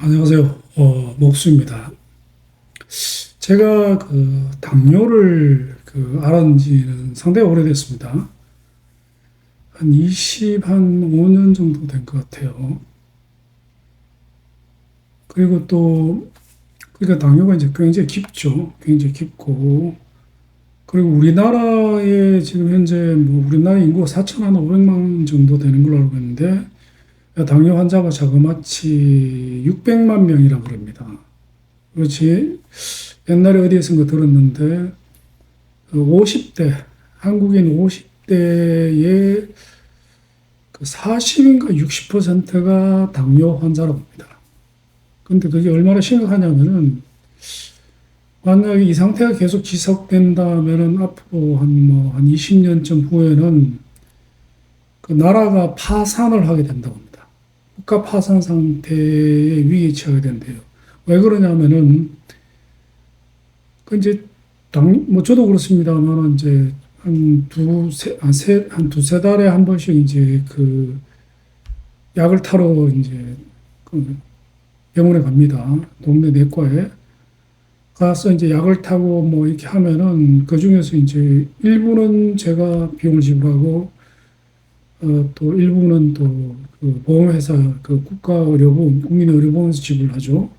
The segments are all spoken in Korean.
안녕하세요. 목수입니다. 제가 당뇨를 알은 지는 상당히 오래됐습니다. 한 5년 정도 된 것 같아요. 그리고 또, 그러니까 당뇨가 이제 굉장히 깊죠. 굉장히 깊고. 그리고 우리나라에 지금 현재 우리나라 인구가 4,500만 정도 되는 걸로 알고 있는데, 당뇨 환자가 자그마치 600만 명이라고 그럽니다. 그렇지. 옛날에 어디에선가 들었는데, 50대, 한국인 50대의 40인가 60%가 당뇨 환자라고 합니다. 근데 그게 얼마나 심각하냐면은, 만약에 이 상태가 계속 지속된다면은 앞으로 한 20년쯤 후에는 그 나라가 파산을 하게 된다고 합니다. 국가 파산 상태의 위기에 처하게 된대요. 왜 그러냐면은, 그 이제 저도 그렇습니다만, 이제 한 두세 달에 한 번씩 이제 약을 타러 이제 그 병원에 갑니다. 동네 내과에. 가서 이제 약을 타고 이렇게 하면은 그 중에서 이제 일부는 제가 비용을 지불하고, 또 일부는 또 그 보험회사, 국가의료보험, 국민의료보험에서 지불하죠.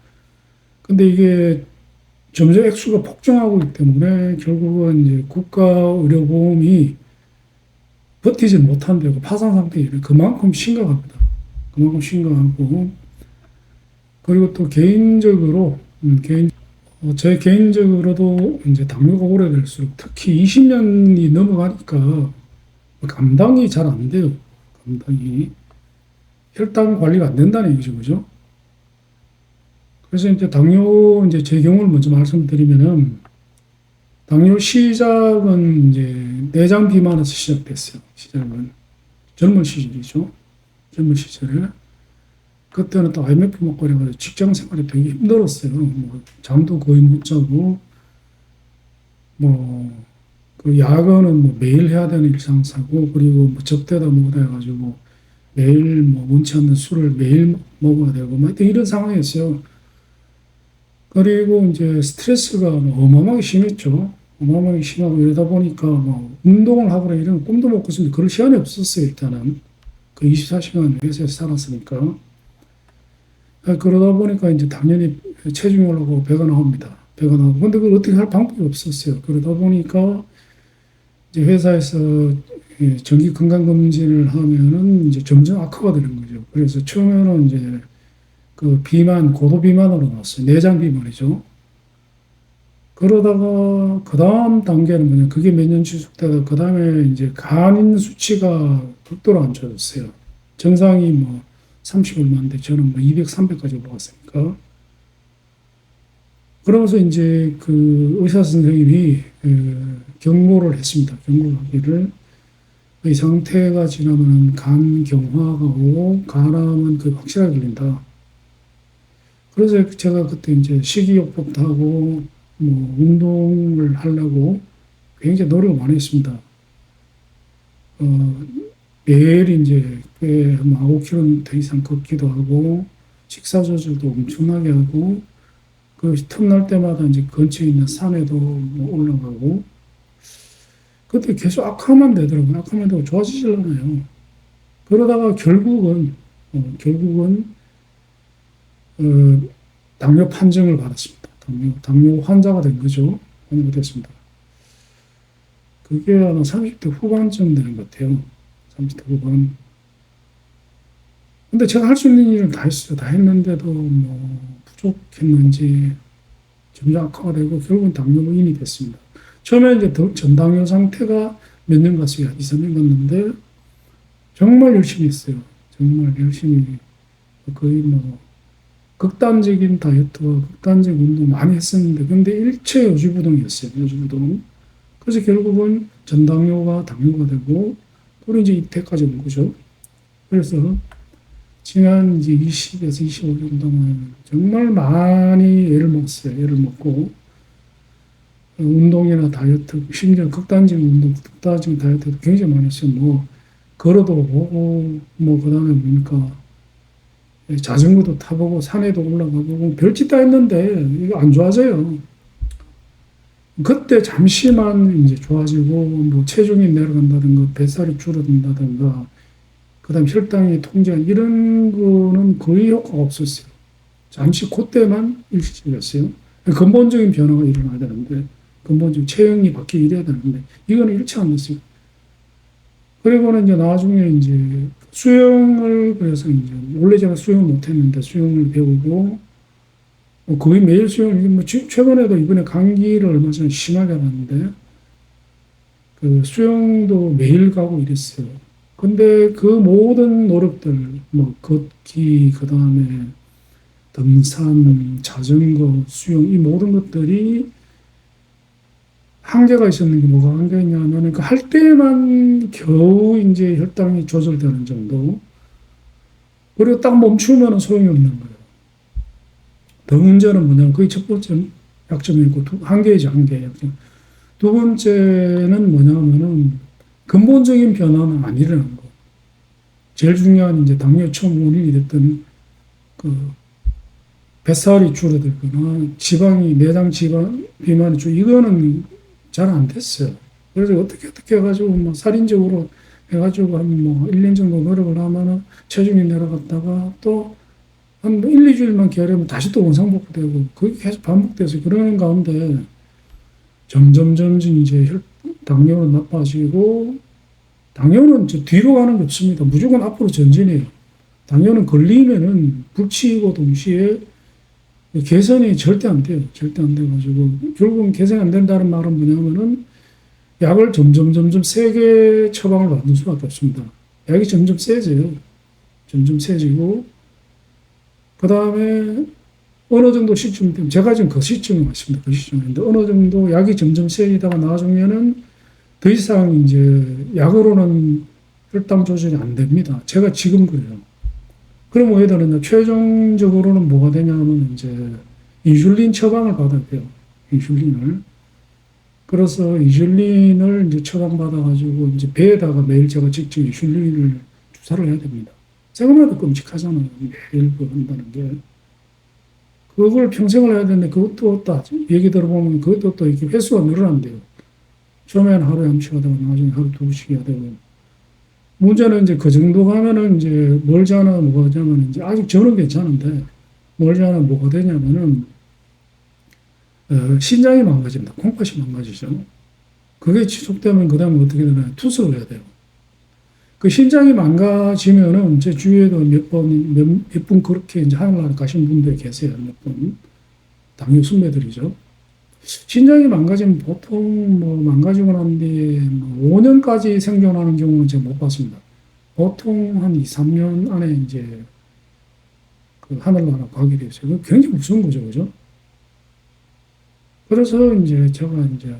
근데 이게 점점 액수가 폭증하고 있기 때문에 결국은 이제 국가의료보험이 버티지 못한다고 파산 상태에 그만큼 심각합니다. 그만큼 심각하고 그리고 또 개인적으로 제 개인적으로도 이제 당뇨가 오래될수록 특히 20년이 넘어가니까 감당이 잘 안 돼요. 감당이 혈당 관리가 안 된다는 얘기죠, 그죠? 그래서 이제 당뇨 이제 제 경우를 먼저 말씀드리면은 당뇨 시작은 이제 내장 비만에서 시작됐어요. 시작은 젊은 시절이죠. 젊은 시절에 그때는 또 IMF 먹고 그래가지고 직장 생활이 되게 힘들었어요. 잠도 거의 못 자고 야근은 매일 해야 되는 일상사고 그리고 적대다 뭐다 해가지고 매일 원치 않는 술을 매일 먹어야 되고 이런 상황이었어요. 그리고 이제 스트레스가 어마어마하게 심했죠. 어마어마하게 심하고 이러다 보니까 운동을 하거나 이런 꿈도 못 꿨습니다. 그럴 시간이 없었어요, 일단은. 그 24시간 회사에서 살았으니까. 그러다 보니까 이제 당연히 체중이 올라가고 배가 나옵니다. 배가 나오고. 근데 그걸 어떻게 할 방법이 없었어요. 그러다 보니까 이제 회사에서 정기 건강검진을 하면은 이제 점점 악화가 되는 거죠. 그래서 처음에는 이제 고도 비만으로 나왔어요. 내장 비만이죠. 그러다가 그 다음 단계는 그게 몇 년 지속되다가 그 다음에 이제 간 수치가 극도로 안 좋아졌어요. 정상이 30 얼마인데 저는 200, 300까지 올라갔으니까. 그러면서 이제 의사 선생님이 경고를 했습니다. 경고를 하기를 이 상태가 지나면 간 경화가 오고 간암은 확실하게 걸린다. 그래서 제가 그때 이제 식이요법도 하고 운동을 하려고 굉장히 노력을 많이 했습니다. 매일 이제 꽤한 5km 이상 걷기도 하고 식사 조절도 엄청나게 하고 틈날 때마다 이제 근처에 있는 산에도 올라가고 그때 계속 악화만 되더라고요. 악화만 되고 좋아지질 않아요. 그러다가 결국은 당뇨 판정을 받았습니다. 당뇨 환자가 된 거죠. 환자가 됐습니다. 그게 아마 30대 후반쯤 되는 것 같아요. 30대 후반. 근데 제가 할 수 있는 일을 다 했어요. 다 했는데도 부족했는지 점점 악화가 되고 결국은 당뇨인이 됐습니다. 처음에 이제 전당뇨 상태가 몇 년 갔어요. 한 2, 3년 갔는데 정말 열심히 했어요. 정말 열심히 거의 극단적인 다이어트와 극단적인 운동 많이 했었는데 근데 일체 요지부동이었어요. 요지부동. 그래서 결국은 전당뇨가 당뇨가 되고 또 이제 이태까지 온 거죠. 그래서 지난 이제 20에서 25년 동안 정말 많이 애를 먹었어요. 애를 먹고 운동이나 다이어트, 심지어 극단적인 운동, 극단적인 다이어트도 굉장히 많이 했어요. 걸어도 보고 그다음에 자전거도 타보고 산에도 올라가보고 별짓 다 했는데 이거 안 좋아져요. 그때 잠시만 이제 좋아지고 뭐 체중이 내려간다든가 뱃살이 줄어든다든가 그다음 혈당이 통제한 이런 거는 거의 효과가 없었어요. 잠시 그때만 일시적이었어요. 근본적인 변화가 일어나야 되는데 근본적인 체형이 바뀌기 이래야 되는데 이거는 일치 안 됐어요. 그리고는 이제 나중에 이제 수영을 그래서 이제 원래 제가 수영을 못했는데 수영을 배우고 거의 매일 수영을 뭐 최근에도 이번에 감기를 얼마 전에 심하게 하는데 그 수영도 매일 가고 이랬어요. 근데 그 모든 노력들 뭐 걷기 그다음에 등산, 자전거, 수영 이 모든 것들이 한계가 있었는 게 뭐가 한계였냐면 그 할 때만 겨우 이제 혈당이 조절되는 정도. 그리고 딱 멈추면 소용이 없는 거예요. 더 문제는 뭐냐면 그게 첫 번째 약점이고 한계이죠, 한계 약점. 두 번째는 뭐냐면은 근본적인 변화는 안 일어나는 거. 제일 중요한 이제 당뇨 처음 원인이 됐던 그 뱃살이 줄어들거나 지방이 내장 지방 비만이 이거는 잘 안 됐어요. 그래서 어떻게 해가지고 뭐 살인적으로 해가지고 한 뭐 1년 정도 노력을 하면은 체중이 내려갔다가 또 한 1, 2주일만 기다리면 다시 또 원상복구되고 그게 계속 반복돼서 그러는 가운데 점점 이제 당뇨는 나빠지고 당뇨는 저 뒤로 가는 게 없습니다. 무조건 앞으로 전진해요. 당뇨는 걸리면은 불치고 동시에 개선이 절대 안 돼요. 절대 안 돼가지고 결국은 개선이 안 된다는 말은 뭐냐면은 약을 점점 세게 처방을 받는 수밖에 없습니다. 약이 점점 세져요. 점점 세지고 그 다음에 어느 정도 시점 되면 제가 지금 그 시점에 왔습니다. 그 시점인데 어느 정도 약이 점점 세지다가 나중에는 더 이상 이제 약으로는 혈당 조절이 안 됩니다. 제가 지금 그래요. 그럼 왜 되느냐? 최종적으로는 뭐가 되냐면 이제 인슐린 처방을 받아야 돼요. 인슐린을. 그래서 인슐린을 이제 처방받아가지고 이제 배에다가 매일 제가 직접 인슐린을 주사를 해야 됩니다. 생각보다 끔찍하잖아요. 매일 그거 한다는 게. 그걸 평생을 해야 되는데 그것도 또 얘기 들어보면 그것도 또 이렇게 횟수가 늘어난대요. 처음에는 하루에 한 번씩 하다가 나중에 하루 두 번씩 해야 되고. 문제는 이제 그 정도 가면은 이제 멀잖아 뭐가 되냐면 이제 아직 저는 괜찮은데 멀잖아 뭐가 되냐면은 신장이 망가집니다. 콩팥이 망가지죠. 그게 지속되면 그 다음에 어떻게 되나요? 투석을 해야 돼요. 그 신장이 망가지면은 제 주위에도 몇 분 그렇게 이제 하늘나라 가신 분들이 계세요. 몇 분. 당뇨 순매들이죠. 신장이 망가지면 보통 뭐 망가지고 난 뒤에 뭐 5년까지 생존하는 경우는 제가 못 봤습니다. 보통 한 2, 3년 안에 이제 그 하늘나라 가게 되어 있어요. 굉장히 무서운 거죠. 그죠? 그래서 이제 제가 이제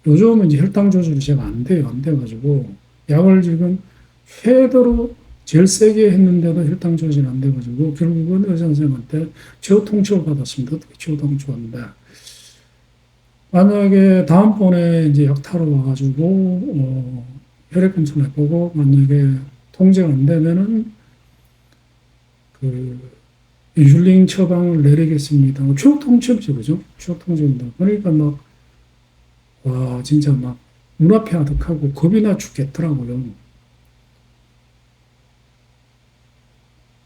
요즘은 이제 혈당 조절이 제가 안 돼요. 안 돼가지고 약을 지금 최대로 제일 세게 했는데도 혈당 조절이 안 돼가지고 결국은 의사 선생님한테 최후 통치를 받았습니다. 어떻게 최후 통치였는데 만약에 다음번에 이제 약 타러 와가지고 혈액 검사를 해보고 만약에 통제가 안 되면은 그 인슐린 처방을 내리겠습니다. 최후 통제죠, 그죠? 최후 통제입니다. 그러니까 막 와 진짜 막 눈앞이 아득하고 겁이 나 죽겠더라고요.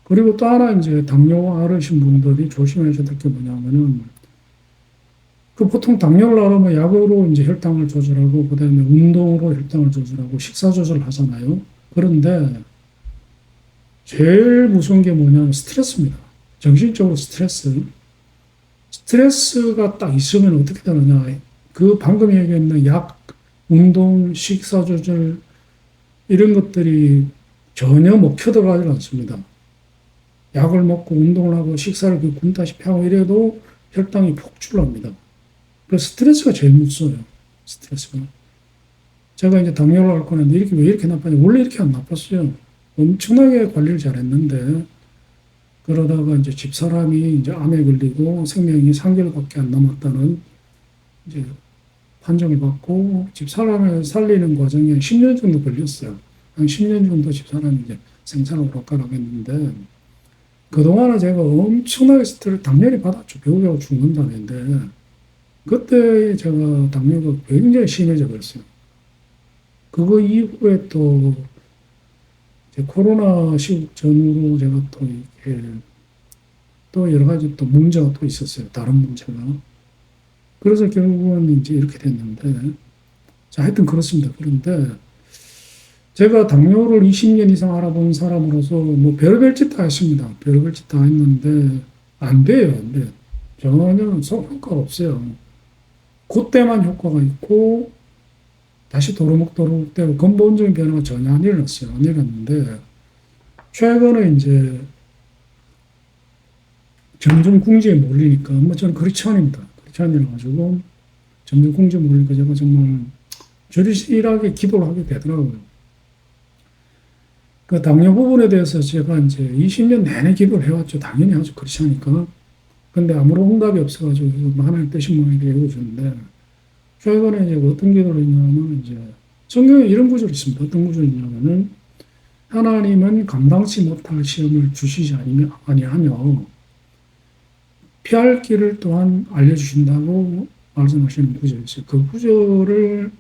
그리고 또 하나 이제 당뇨 앓으신 분들이 조심하셔야 될 게 뭐냐면은 그 보통 당뇨를 앓으면 약으로 이제 혈당을 조절하고 그다음에 운동으로 혈당을 조절하고 식사 조절을 하잖아요. 그런데 제일 무서운 게 뭐냐면 스트레스입니다. 정신적으로 스트레스. 스트레스가 딱 있으면 어떻게 되느냐. 그 방금 얘기했는 약, 운동, 식사 조절 이런 것들이 전혀 먹혀 들어가지 않습니다. 약을 먹고 운동을 하고 식사를 그 굶다시피 하고 이래도 혈당이 폭주합니다. 그래서 스트레스가 제일 무서워요. 스트레스가. 제가 이제 당뇨를 앓고 났는데 이렇게 왜 이렇게 나빠냐. 원래 이렇게 안 나빴어요. 엄청나게 관리를 잘했는데 그러다가 이제 집사람이 이제 암에 걸리고 생명이 3개월밖에 안 남았다는 이제 판정을 받고 집사람을 살리는 과정에 10년 정도 걸렸어요. 한 10년 정도 집사람이 이제 생사를 오락가락했는데 그동안은 제가 엄청나게 스트레스 당연히 받았죠. 배우자가 죽는다는데 그때 제가 당뇨가 굉장히 심해져 버렸어요. 그거 이후에 또 이제 코로나 시국 전후로 제가 또 이렇게 또 여러 가지 또 문제가 또 있었어요. 다른 문제가. 그래서 결국은 이제 이렇게 됐는데, 자, 하여튼 그렇습니다. 그런데 제가 당뇨를 20년 이상 알아본 사람으로서 뭐 별의별 짓 다 했습니다. 별의별 짓 다 했는데 안 돼요. 안 돼요. 전혀 효과가 없어요. 그때만 효과가 있고 다시 도루묵도루묵 되고 근본적인 변화가 전혀 안 일어났어요. 안 일어났는데 최근에 이제 점점 궁지에 몰리니까 뭐 저는 그렇지 않습니다. 그렇지 않아 가지고 점점 궁지에 몰리니까 제가 정말 절실하게 기도를 하게 되더라고요. 그 당뇨 부분에 대해서 제가 이제 20년 내내 기도를 해왔죠. 당연히 하죠. 그렇지 않으니까. 근데 아무런 응답이 없어가지고 하나님 뜻이 뭐이렇게 읽어주는데 최근에 이제 어떤 기도를 했냐면 이제 성경에 이런 구절이 있습니다. 어떤 구절이 있냐면은 하나님은 감당치 못할 시험을 주시지 아니하며 피할 길을 또한 알려주신다고 말씀하시는 구절이 있어요. 그 구절을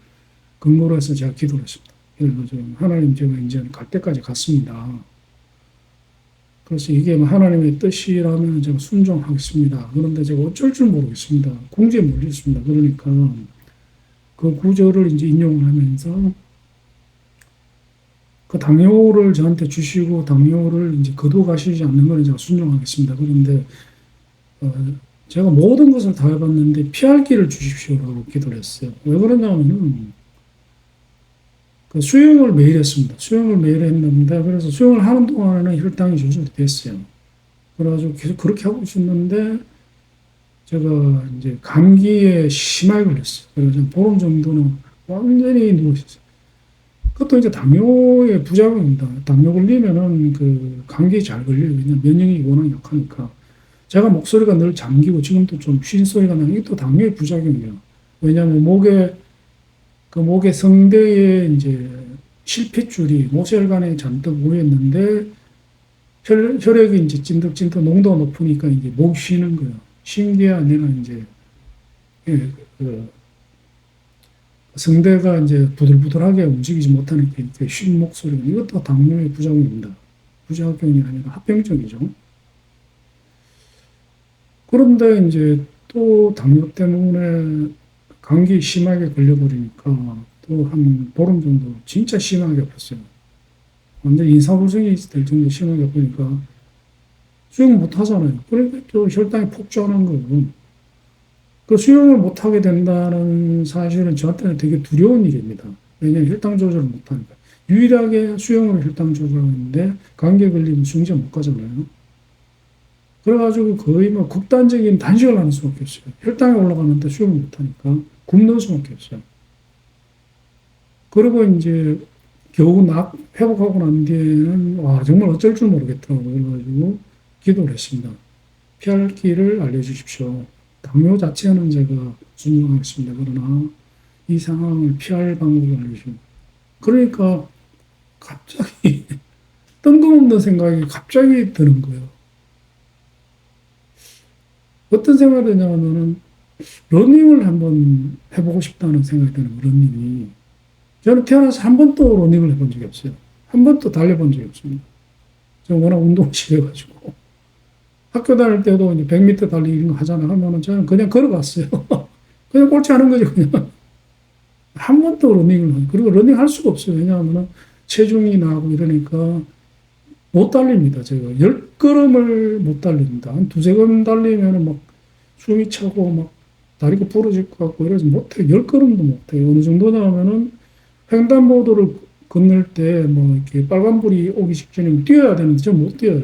근거로 해서 제가 기도를 했습니다. 그래서 하나님 제가 이제 갈 때까지 갔습니다. 그래서 이게 하나님의 뜻이라면 제가 순종하겠습니다. 그런데 제가 어쩔 줄 모르겠습니다. 궁지에 몰렸습니다. 그러니까 그 구절을 이제 인용을 하면서 그 당뇨를 저한테 주시고 당뇨를 이제 거둬가시지 않는 거는 제가 순종하겠습니다. 그런데 제가 모든 것을 다 해봤는데 피할 길을 주십시오라고 기도를 했어요. 왜 그러냐면은 그 수영을 매일 했습니다. 수영을 매일 했는데 그래서 수영을 하는 동안에는 혈당이 조절이 됐어요. 그래가지고 계속 그렇게 하고 있었는데 제가 이제 감기에 심하게 걸렸어요. 그래서 보름 정도는 완전히 누워 있었어요. 그것도 이제 당뇨의 부작용입니다. 당뇨 걸리면은 그 감기 잘 걸려요. 왜냐면 면역력이 워낙 약하니까. 제가 목소리가 늘 잠기고 지금도 좀 쉰 소리가 나는 게 또 당뇨의 부작용이에요. 왜냐면 목의 성대에 이제 실핏줄이 모세혈관에 잔뜩 모였는데 혈액이 이제 찐득찐득 농도가 높으니까 이제 목이 쉬는 거예요. 쉰 게 아니라 이제 그 성대가 이제 부들부들하게 움직이지 못하는 게 쉰 목소리가 이것도 당뇨의 부작용입니다. 부작용이 아니라 합병증이죠. 그런데 이제 또 당뇨 때문에 감기 심하게 걸려버리니까 또 한 보름 정도 진짜 심하게 아팠어요. 완전 인사불성이 될 정도 심하게 아프니까 수영 못 하잖아요. 그러니까 또 혈당이 폭주하는 거예요. 그 수영을 못 하게 된다는 사실은 저한테는 되게 두려운 일입니다. 왜냐하면 혈당 조절을 못 하니까. 유일하게 수영으로 혈당 조절하는데 감기에 걸리면 수영장 못 가잖아요. 그래가지고 거의 뭐 극단적인 단식을 하는 수밖에 없어요. 혈당이 올라가는데 수영을 못 하니까 굶는 수밖에 없어요. 그리고 이제 겨우 회복하고 난 뒤에는 와 정말 어쩔 줄 모르겠더라고요. 그래가지고 기도를 했습니다. 피할 길을 알려주십시오. 당뇨 자체는 제가 순종하겠습니다. 그러나 이 상황을 피할 방법을 알려주십시오. 그러니까 갑자기 뜬금없는 생각이 갑자기 드는 거예요. 어떤 생각이 드냐면은 러닝을 한번 해보고 싶다는 생각이 드는 거예요. 러닝이. 저는 태어나서 한 번도 러닝을 해본 적이 없어요. 한 번도 달려본 적이 없습니다. 저는 워낙 운동을 싫어가지고. 학교 다닐 때도 이제 100m 달리기 이런 거 하잖아 하면은 저는 그냥 걸어갔어요. 그냥 꼴찌 하는 거죠, 그냥. 한 번도 러닝을 하고. 그리고 러닝 할 수가 없어요. 왜냐하면 체중이 나고 이러니까 못 달립니다. 제가 10걸음을 못 달립니다. 한 두세 걸음 달리면은 막 숨이 차고 막 다리가 부러질 것 같고 이래서 못해. 10걸음도 못해요. 어느 정도냐면은 횡단보도를 건널 때 뭐 이렇게 빨간불이 오기 직전에 뛰어야 되는데 저는 못 뛰어요.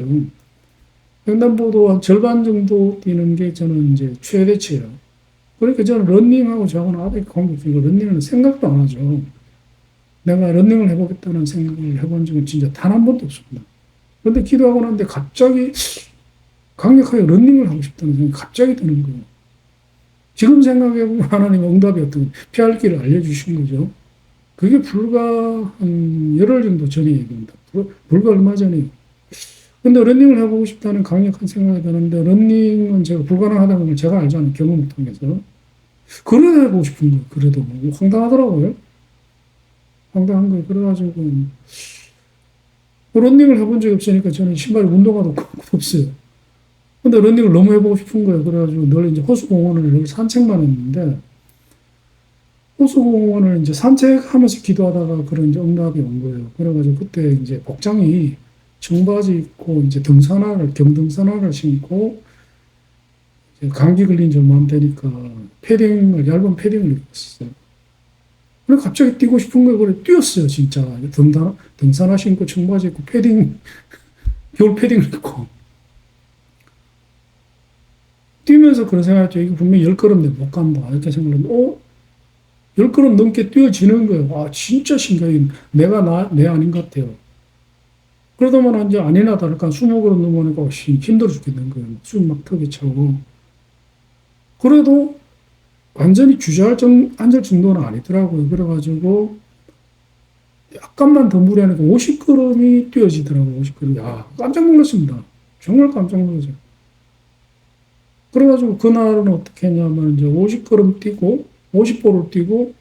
횡단보도 한 절반 정도 뛰는 게 저는 이제 최대치예요. 그러니까 저는 러닝하고 저하고는 아주 관계없으니까 러닝은 생각도 안 하죠. 내가 러닝을 해보겠다는 생각을 해본 적은 진짜 단 한 번도 없습니다. 그런데 기도하고 나는데 갑자기 강력하게 러닝을 하고 싶다는 생각이 갑자기 드는 거예요. 지금 생각해보면 하나님 응답이 어떤 피할 길을 알려주신 거죠. 그게 불과 한 열흘 정도 전의 얘기입니다. 불과 얼마 전에. 근데 러닝을 해보고 싶다는 강력한 생각이 드는데, 러닝은 제가 불가능하다는 걸 제가 알잖아요. 경험을 통해서. 그래도 해보고 싶은 거예요. 그래도 뭐 황당하더라고요. 황당한 거예요. 그래가지고, 뭐 러닝을 해본 적이 없으니까 저는 신발에 운동화도 없어요. 근데 러닝을 너무 해보고 싶은 거예요. 그래가지고 늘 이제 호수공원을 늘 산책만 했는데, 호수공원을 이제 산책하면서 기도하다가 그런 이제 응답이 온 거예요. 그래가지고 그때 이제 복장이 청바지 입고 이제 등산화를, 경등산화를 신고, 이제 감기 걸린 지 얼마 안 되니까 얇은 패딩을 입고 있었어요. 그래 갑자기 뛰고 싶은 거예요. 그래 뛰었어요, 진짜. 등산화 신고 청바지 입고 겨울 패딩을 입고. 뛰면서 그런 생각했죠. 이거 분명히 10걸음 내못 간다. 이렇게 생각했는데, 10걸음 넘게 뛰어지는 거예요. 아, 진짜 신기해. 내 아닌 것 같아요. 그러다만 이제 아니나 다를까 20걸음 넘어가니까 힘들어 죽겠는 거예요. 숨 막 턱이 차고. 그래도 완전히 앉을 정도는 아니더라고요. 그래가지고 약간만 더 무리하니까 50걸음이 뛰어지더라고요. 50걸음. 야, 깜짝 놀랐습니다. 정말 깜짝 놀랐어요. 그래가지고 그날은 어떻게 했냐면 이제 50걸음 뛰고 50보를 뛰고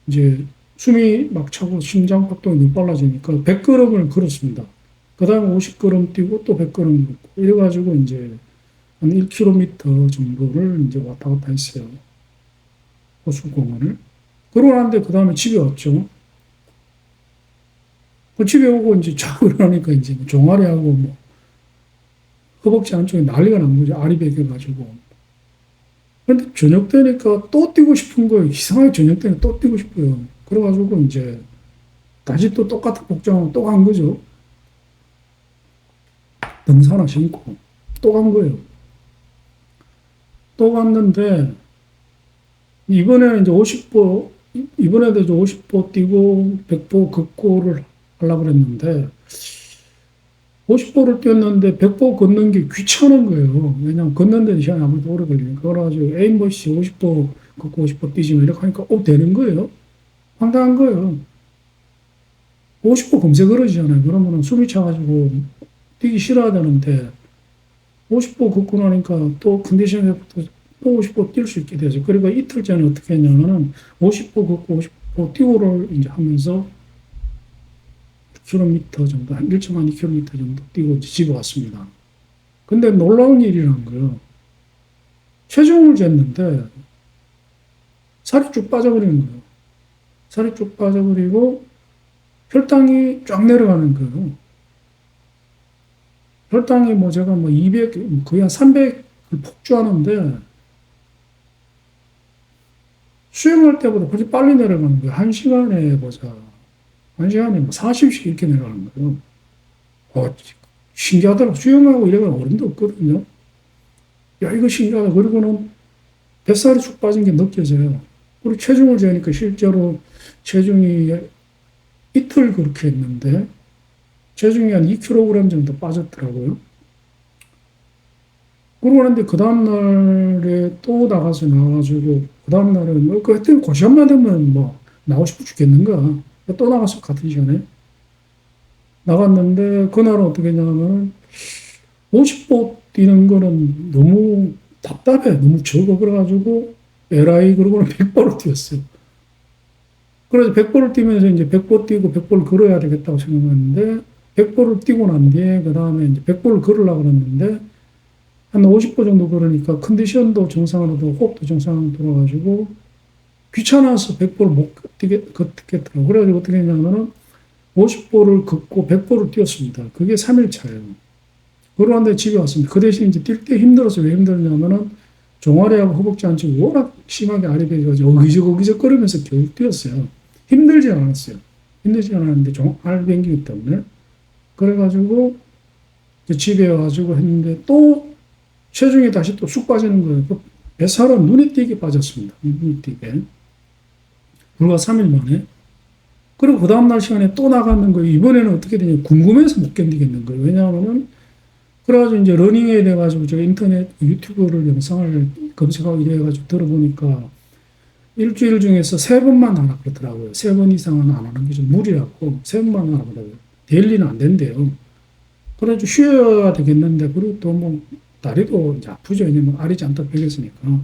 이제 숨이 막 차고 심장 박동이 너무 빨라지니까 100걸음을 걸었습니다. 그 다음에 50걸음 뛰고 또 100걸음 걷고 이래가지고 이제 한 1km 정도를 이제 왔다 갔다 했어요. 호수공원을. 그러고 나는데 그 다음에 집에 왔죠. 그 집에 오고 이제 자고 일어나니까 이제 종아리하고 뭐 허벅지 안쪽에 난리가 난 거죠. 알이 배겨가지고. 근데 저녁 되니까 또 뛰고 싶은 거예요. 이상하게 저녁 때는 또 뛰고 싶어요. 그래가지고 이제 다시 또 똑같은 복장으로 또 간 거죠. 등산화 신고 또 간 거예요. 또 갔는데 이번에는 이제 50보 이번에도 이제 50보 뛰고 100보 걷고를 하려고 그랬는데 50보를 뛰었는데 100보 걷는 게 귀찮은 거예요. 왜냐하면 걷는 데 시간이 아무래도 오래 걸리니까. 그래가지고 에임버시 50보 걷고 50보 뛰지 뭐 이렇게 하니까 되는 거예요. 황당한 거예요. 50보 검색 그러잖아요. 그러면은 숨이 차가지고 뛰기 싫어야 되는데 50보 걷고 나니까 또 컨디션에 또 50보 뛸 수 있게 되죠. 그리고 이틀 전에 어떻게 했냐면은 50보 걷고 50보 뛰고를 이제 하면서 킬로미터 정도, 한 1.2km 정도 뛰고 집에 왔습니다. 근데 놀라운 일이란 거예요. 체중을 쟀는데 살이 쭉 빠져버리는 거예요. 살이 쭉 빠져버리고 혈당이 쫙 내려가는 거예요. 혈당이 뭐 제가 뭐 200, 거의 한 300을 폭주하는데 수영할 때보다 훨씬 빨리 내려가는 거예요. 한 시간에 보자. 한 시간에 뭐 40씩 이렇게 내려가는 거예요. 신기하더라고. 수영하고 이래가 어림도 없거든요. 야, 이거 신기하다. 그리고는 뱃살이 쭉 빠진 게 느껴져요. 그리고 체중을 재니까 실제로 체중이 이틀 그렇게 했는데 체중이 한 2kg 정도 빠졌더라고요. 그러고 나는데 그 다음날에 또 나가가지고 그 다음날에 뭐 그 하여튼 그 시간만 되면 뭐 나오고 싶어 죽겠는가. 또 나갔어. 같은 시간에. 나갔는데 그날은 어떻게 했냐면 50보 뛰는 거는 너무 답답해. 너무 적어. 그래가지고 LI 그러고는 100보를 뛰었어요. 그래서 100보를 뛰면서 이제 100보 뛰고 100보를 걸어야 되겠다고 생각했는데 100보를 뛰고 난 뒤에 그 다음에 이제 100보를 걸으려고 그랬는데 한 50보 정도 걸으니까 컨디션도 정상으로 도 호흡도 정상으로 돌아가지고 귀찮아서 100보를 못 걷겠더라고요. 그래가지고 어떻게 했냐면은 50보를 걷고 100보를 뛰었습니다. 그게 3일 차예요. 그러는데 집에 왔습니다. 그 대신 이제 뛸 때 힘들어서 왜 힘들냐면은 종아리하고 허벅지 안쪽이 워낙 심하게 알이 배겨가지고 어기적 거리면서 겨우 뛰었어요. 힘들지 않았어요. 힘들지 않았는데 알 변기기 때문에. 그래가지고 집에 와가지고 했는데 또 체중이 다시 또 쑥 빠지는 거예요. 그 뱃살은 눈에 띄게 빠졌습니다. 눈에 띄게. 불과 3일 만에. 그리고 그 다음날 시간에 또 나갔는 거예요. 이번에는 어떻게 되냐. 궁금해서 못 견디겠는 거예요. 왜냐하면은, 그래가지고 이제 러닝에 대해가지고 제가 인터넷 유튜브를 영상을 검색하고 이래가지고 들어보니까 일주일 중에서 3번만 하라 그러더라고요. 3번 이상은 안 하는 게 좀 무리라고 3번만 하라고 그러더라고요. 데일리는 안 된대요. 그래가지고 쉬어야 되겠는데, 그리고 또 뭐, 다리도 이제 아프죠. 왜냐면 아리지 않다 베겼으니까.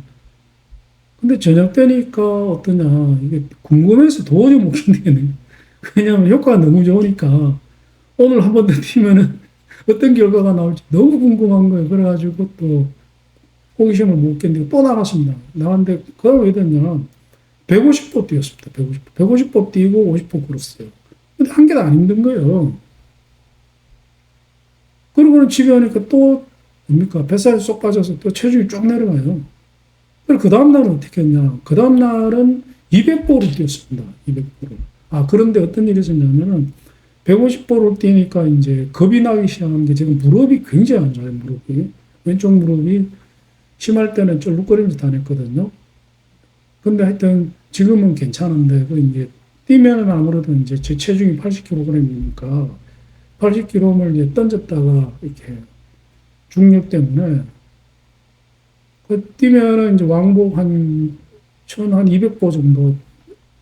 근데 저녁 때니까 어떠냐. 이게 궁금해서 도저히 못 견디겠네. 왜냐면 효과가 너무 좋으니까. 오늘 한 번 더 뛰면은 어떤 결과가 나올지 너무 궁금한 거예요. 그래가지고 또 호기심을 못 견디고 또 나갔습니다. 나갔는데, 그걸 왜 됐냐. 150보 뛰었습니다. 150보. 150보 뛰고 50보 걸었어요. 근데 한 개도 안 힘든 거예요. 그러고는 집에 오니까 또, 뭡니까? 뱃살이 쏙 빠져서 또 체중이 쫙 내려가요. 그리고 그 다음날은 어떻게 했냐. 그 다음날은 200보를 뛰었습니다. 200보를. 아, 그런데 어떤 일이 있었냐면은 150보를 뛰니까 이제 겁이 나기 시작한 게 지금 무릎이 굉장히 안 좋아요. 무릎이. 왼쪽 무릎이 심할 때는 쫄룩거리면서 다녔거든요. 근데 하여튼 지금은 괜찮은데, 그 이제 뛰면은 아무래도 이제 제 체중이 80kg이니까 80kg를 이제 던졌다가 이렇게 중력 때문에 그 뛰면은 이제 왕복 한 200보 정도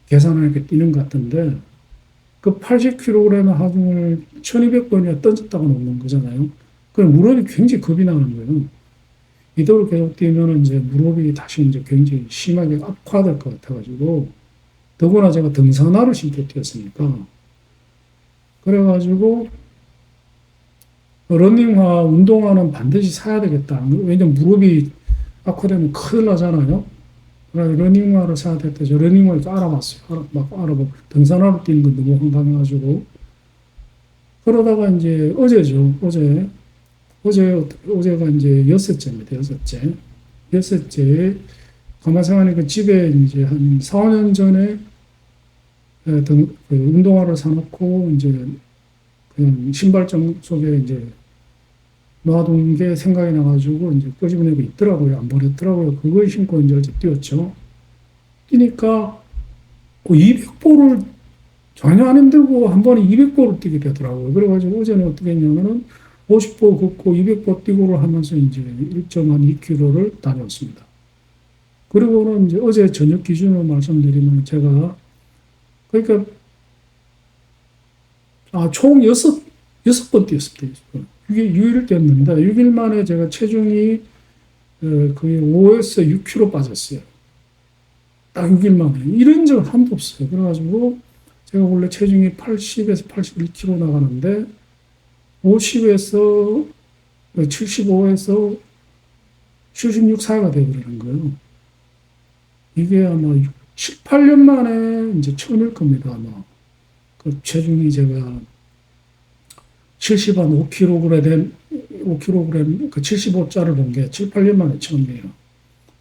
계산하니까 뛰는 것 같은데 그 80kg 하중을 1200번이나 던졌다가 놓는 거잖아요. 그럼 무릎이 굉장히 겁이 나는 거예요. 이대로 계속 뛰면은 이제 무릎이 다시 이제 굉장히 심하게 악화될 것 같아가지고 더구나 제가 등산화를 신고 뛰었으니까 그래가지고 러닝화, 운동화는 반드시 사야 되겠다. 왜냐면 무릎이 악화되면 큰일 나잖아요. 그래서 러닝화를 사야 됐다. 저 러닝화를 알아봤어요. 막 알아보고 등산화로 뛰는 건 너무 황당해가지고 그러다가 이제 어제죠. 어제가 이제 여섯째입니다. 여섯째. 가만 생각하니까 집에 이제 한 4, 5년 전에 그 운동화를 사놓고 이제 그냥 신발장 속에 이제 놔둔 게 생각이 나가지고 이제 끄집어내고 있더라고요. 안 버렸더라고요. 그걸 신고 이제 어제 뛰었죠. 뛰니까 200보를 전혀 안 힘들고 한 번에 200보를 뛰게 되더라고요. 그래가지고 어제는 어떻게 했냐면은 50보 걷고 200보 뛰고를 하면서 이제 1.2km를 다녔습니다. 그리고는 이제 어제 저녁 기준으로 말씀드리면 제가 그러니까 총 여섯 번 뛰었습니다. 이게 6일 뛰었는데 6일 만에 제가 체중이 거의 5에서 6kg 빠졌어요. 딱 6일 만에. 이런 적은 한 번도 없어요. 그래가지고 제가 원래 체중이 80에서 81kg 나가는데 50에서 75에서 76 사이가 되어버리는 거예요. 이게 아마 7, 8년 만에 이제 처음일 겁니다. 아마. 그 체중이 제가 70 한 5kg 된, 5kg, 그 75자를 본 게 7, 8년 만에 처음이에요.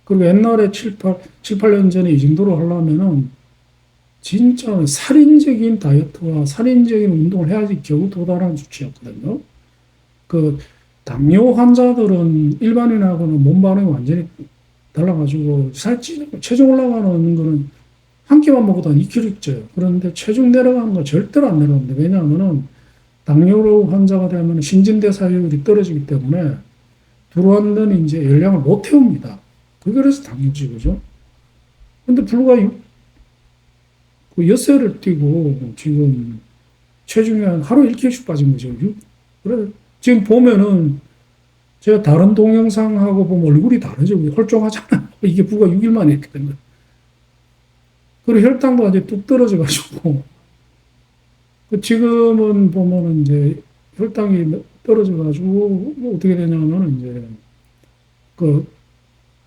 그리고 옛날에 7, 8년 전에 이 정도로 하려면은 진짜 살인적인 다이어트와 살인적인 운동을 해야지 겨우 도달하는 수치였거든요. 그 당뇨 환자들은 일반인하고는 몸 반응이 완전히 달라가지고 체중 올라가는 거는 한 끼만 먹어도 한 2kg 쪄요. 그런데 체중 내려가는 거 절대로 안 내려갑니다. 왜냐하면은 당뇨 환자가 되면 신진대사율이 떨어지기 때문에 들어왔는 이제 열량을 못 태웁니다. 그래서 당뇨지구죠. 근데 불과 그 엿새를 뛰고 지금 체중이 하루 1kg씩 빠진 거죠. 그래 지금 보면은 제가 다른 동영상하고 보면 얼굴이 다르죠. 헐쭉하잖아요. 이게 불과 6일 만에 했기 때문에. 그리고 혈당도 아주 뚝 떨어져가지고 지금은 보면은 이제 혈당이 떨어져가지고 어떻게 되냐면은 이제 그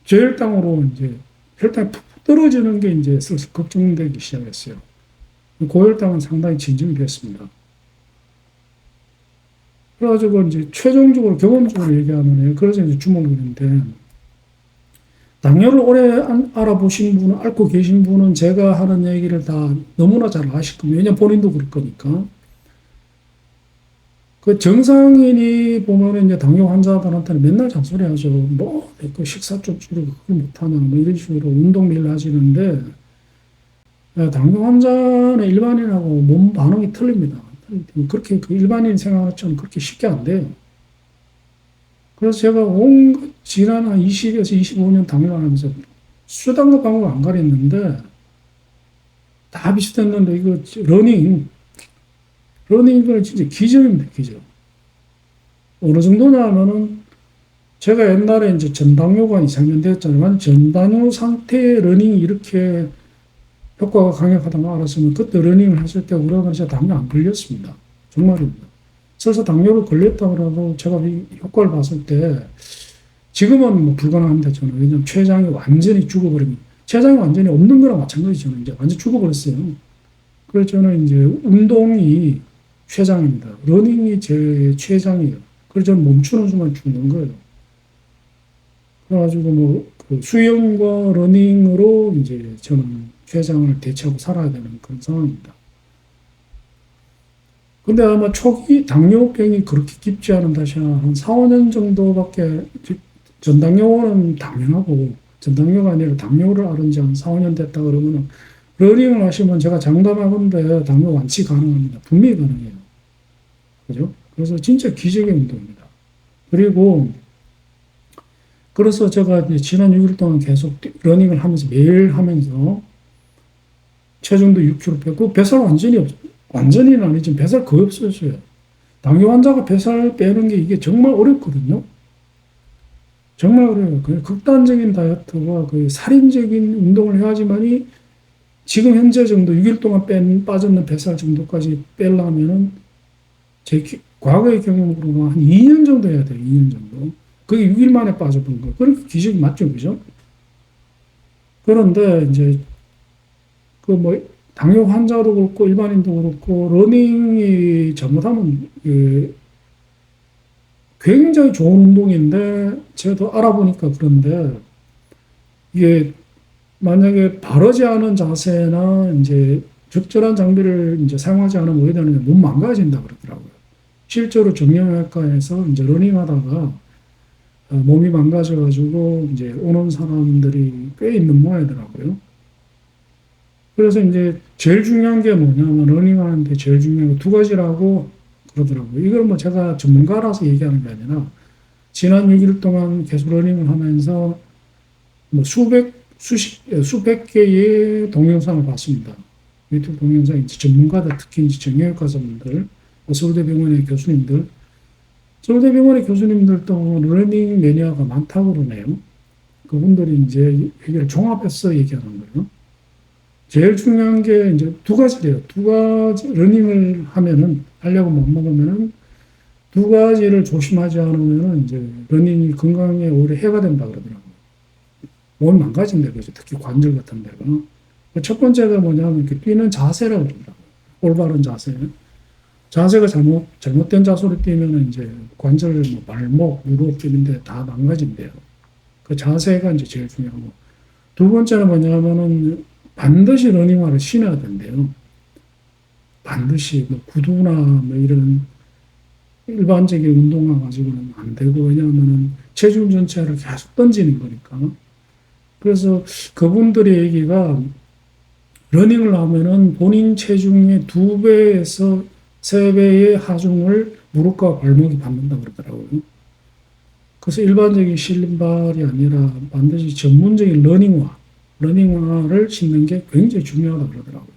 저혈당으로 이제 혈당이 푹 떨어지는 게 이제 슬슬 걱정되기 시작했어요. 고혈당은 상당히 진정이 됐습니다. 그래가지고 이제 최종적으로 경험적으로 얘기하면 그래서 이제 주목을 했는데 당뇨를 오래 알아보신 분은 앓고 계신 분은 제가 하는 얘기를 다 너무나 잘 아실 겁니다. 왜냐면 본인도 그럴 거니까. 그 정상인이 보면은 이제 당뇨 환자들한테는 맨날 잔소리 하죠. 뭐, 그 식사 좀 줄이고 그걸 못하냐. 뭐 이런 식으로 운동 매일 하시는데, 당뇨 환자는 일반인하고 몸 반응이 틀립니다. 그렇게 그 일반인 생각하는 것처럼 그렇게 쉽게 안 돼요. 그래서 제가 온갖 지난 한 20에서 25년 당뇨를 하면서 수단과 방법을 안 가렸는데, 다 비슷했는데, 이거 러닝, 이거는 진짜 기적입니다, 기적. 어느 정도냐면은 제가 옛날에 이제 전당뇨가 이상년 되었잖아요. 전당뇨 상태의 러닝이 이렇게 효과가 강력하다는 걸 알았으면 그때 러닝을 했을 때 우리가 진짜 당뇨 안 걸렸습니다. 정말입니다. 그래서 당뇨를 걸렸다 그래도 제가 이 효과를 봤을 때 지금은 뭐 불가능합니다. 저는. 왜냐하면 췌장이 완전히 죽어버립니다. 췌장이 완전히 없는 거랑 마찬가지 저는 이제 완전 죽어버렸어요. 그래서 저는 이제 운동이 췌장입니다. 러닝이 제 췌장이에요. 그래서 저는 멈추는 순간 죽는 거예요. 그래가지고 뭐그 수영과 러닝으로 이제 저는 췌장을 대체하고 살아야 되는 그런 상황입니다. 근데 아마 초기 당뇨병이 그렇게 깊지 않은 다시 한 4, 5년 정도밖에 전당뇨는 당연하고 전당뇨가 아니라 당뇨를 앓은 지 한 4, 5년 됐다 그러면은 러닝을 하시면 제가 장담하건데 당뇨 완치 가능합니다. 분명히 가능해요. 그죠? 그래서 진짜 기적의 운동입니다. 그리고 그래서 제가 이제 지난 6일 동안 계속 러닝을 하면서 매일 하면서 체중도 6kg 빼고 뱃살 완전히는 아니지만 뱃살 거의 없었어요. 당뇨 환자가 뱃살 빼는 게 이게 정말 어렵거든요. 정말 어려워요. 그 극단적인 다이어트와 그 살인적인 운동을 해야지만이 지금 현재 정도 6일 동안 빠졌는 뱃살 정도까지 빼려면은 과거의 경험으로 한 2년 정도 해야 돼요. 2년 정도. 그게 6일 만에 빠져본 거. 그러니까 기적이 맞죠, 그죠? 그런데 이제 그 뭐 당뇨 환자도 그렇고 일반인도 그렇고 러닝이 잘못하면 굉장히 좋은 운동인데 저도 알아보니까 그런데 이게 만약에 바르지 않은 자세나 이제 적절한 장비를 이제 사용하지 않으면 오게 되느냐 몸 망가진다 그러더라고요. 실제로 정형외과에서 이제 러닝하다가 몸이 망가져가지고 이제 오는 사람들이 꽤 있는 모양이더라고요. 그래서 이제 제일 중요한 게 뭐냐면 러닝하는데 제일 중요한 게 두 가지라고 그러더라고요. 이걸 뭐 제가 전문가라서 얘기하는 게 아니라 지난 6일 동안 계속 러닝을 하면서 뭐 수백 개의 동영상을 봤습니다. 유튜브 동영상 이제 전문가들 특히 이제 정형외과사분들, 서울대병원의 교수님들, 서울대병원의 교수님들도 러닝 매니아가 많다고 그러네요. 그분들이 이제 얘기를 종합해서 얘기하는 거예요. 제일 중요한 게 이제 두 가지래요. 두 가지, 러닝을 하려고 먹으면은 두 가지를 조심하지 않으면은 이제 러닝이 건강에 오히려 해가 된다 그러더라고요. 몸이 망가진다 그러죠. 특히 관절 같은 데가. 첫 번째가 뭐냐면 이렇게 뛰는 자세라고 그러더라고요. 올바른 자세. 자세가 잘못된 자세로 뛰면은 이제 관절, 뭐 발목, 무릎 뛰는데 다 망가진대요. 그 자세가 이제 제일 중요하고. 두 번째는 뭐냐면은 반드시 러닝화를 신어야 된대요. 반드시 뭐 구두나 뭐 이런 일반적인 운동화 가지고는 안 되고 왜냐하면은 체중 전체를 계속 던지는 거니까. 그래서 그분들의 얘기가 러닝을 하면은 본인 체중의 2배에서 3배의 하중을 무릎과 발목이 받는다 그러더라고요. 그래서 일반적인 신발이 아니라 반드시 전문적인 러닝화를 신는 게 굉장히 중요하다 그러더라고요.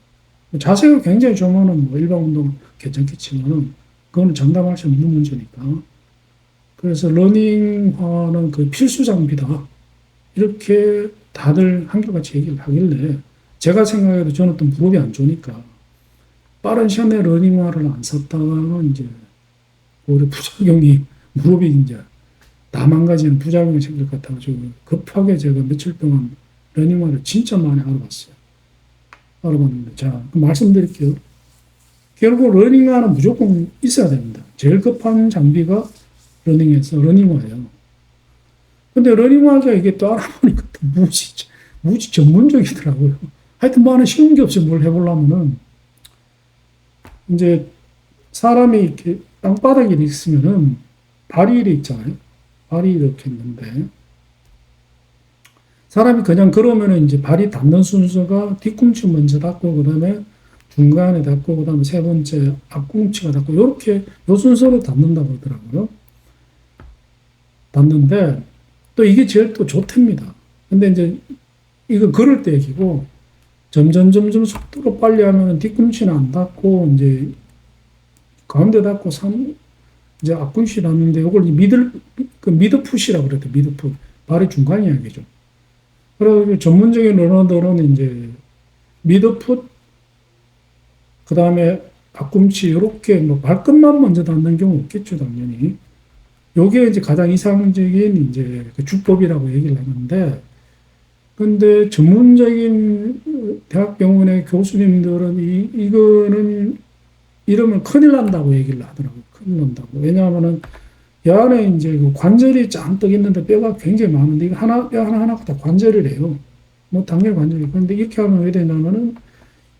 자세가 굉장히 좋으면 뭐 일반 운동 괜찮겠지만은 그거는 장담할 수 없는 문제니까. 그래서 러닝화는 그 필수 장비다. 이렇게 다들 한결같이 얘기를 하길래 제가 생각해도 저는 또 무릎이 안 좋으니까 빠른 시간 내에 러닝화를 안 샀다가는 이제 오히려 부작용이 무릎이 이제 다 망가지는 부작용이 생길 것 같아가지고 급하게 제가 며칠 동안 러닝화를 진짜 많이 알아봤어요. 알아봤는데 자 말씀드릴게요. 결국 러닝화는 무조건 있어야 됩니다. 제일 급한 장비가 러닝화예요. 근데 러닝화가 이게 또 알아보니까 또 무지 전문적이더라고요. 하여튼 뭐 하나 쉬운 게 없이 뭘 해보려면은 이제 사람이 이렇게 땅바닥에 있으면은 발이 이렇게 있잖아요. 발이 이렇게 있는데 사람이 그냥 걸으면은 이제 발이 닿는 순서가 뒤꿈치 먼저 닿고 그다음에 중간에 닿고 그다음에 세 번째 앞꿈치가 닿고 요렇게 요 순서로 닿는다고 하더라고요. 닿는데 또 이게 제일 또 좋답니다. 근데 이제 이거 걸을 때 얘기고 점점 속도로 빨리 하면 뒤꿈치는 안 닿고 이제 가운데 닿고 이제 앞꿈치 났는데 요걸 미드풋이라고 그랬대, 미드풋. 발의 중간 이야기죠. 그래서 전문적인 언어들은 이제 미드풋, 그 다음에 앞꿈치, 이렇게 뭐 발끝만 먼저 닿는 경우 없겠죠, 당연히. 요게 이제 가장 이상적인 이제 그 주법이라고 얘기를 하는데, 근데 전문적인 대학병원의 교수님들은 이거는 이러면 큰일 난다고 얘기를 하더라고요. 큰일 난다고. 왜냐하면은 이 안에 이제 그 관절이 잔뜩 있는데 뼈가 굉장히 많은데 이거 뼈 하나하나가 다 관절이래요. 뭐 당연히 관절이. 그런데 이렇게 하면 왜 되냐면은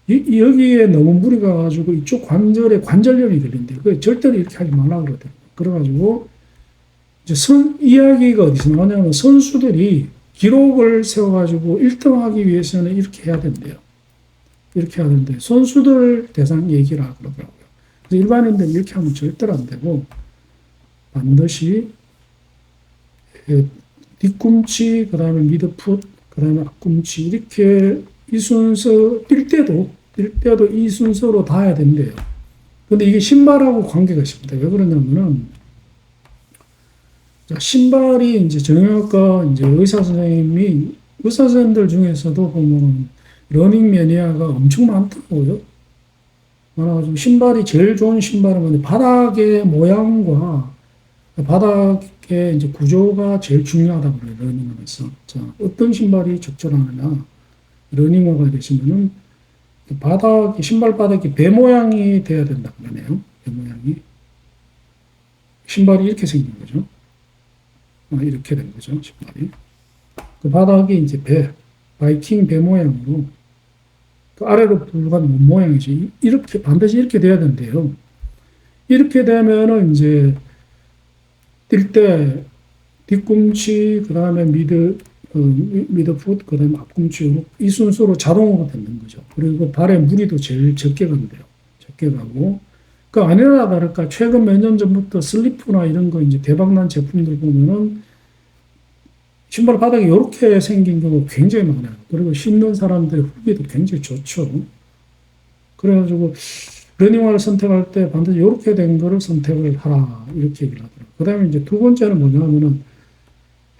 여기에 너무 무리가 가지고 이쪽 관절에 관절염이 걸린대요. 그 절대로 이렇게 하지 말라고 그러더라고요. 그래가지고 이제 이야기가 어디서 나오냐면 선수들이 기록을 세워가지고 1등 하기 위해서는 이렇게 해야 된대요. 이렇게 하는데 선수들 대상 얘기라 그러더라고요. 그래서 일반인들 이렇게 하면 절대로 안 되고 반드시 뒤꿈치, 그 다음에 미드풋, 그 다음에 앞꿈치 이렇게 이 순서 뛸 때도 이 순서로 닿아야 된대요. 근데 이게 신발하고 관계가 있습니다. 왜 그러냐면은 신발이 이제 정형외과 이제 의사 선생님들 중에서도 보면 러닝 매니아가 엄청 많더라고요. 많아가지고 신발이 제일 좋은 신발은 바닥의 모양과 바닥의 이제 구조가 제일 중요하다고 그래요. 러닝하면서. 자, 어떤 신발이 적절하느냐. 러닝화가 되시면은 신발 바닥이 배 모양이 돼야 된다고 그러네요. 배 모양이. 신발이 이렇게 생긴 거죠. 이렇게 된 거죠. 신발이. 그 바닥이 이제 바이킹 배 모양으로 그 아래로 불간 몸 모양이지. 반드시 이렇게 돼야 된대요. 이렇게 되면은 이제 뛸 때 뒤꿈치, 그 다음에 미드풋, 그 다음에 앞꿈치, 이 순서로 자동으로 되는 거죠. 그리고 발에 무리도 제일 적게 간대요. 적게 가고. 그 아니나 다를까, 최근 몇 년 전부터 슬리프나 이런 거 이제 대박난 제품들 보면은 신발 바닥이 이렇게 생긴 경우 굉장히 많아요. 그리고 신는 사람들의 후기도 굉장히 좋죠. 그래가지고, 러닝화를 선택할 때 반드시 이렇게 된 거를 선택을 하라. 이렇게 얘기를 하더라고요. 그 다음에 이제 두 번째는 뭐냐면은,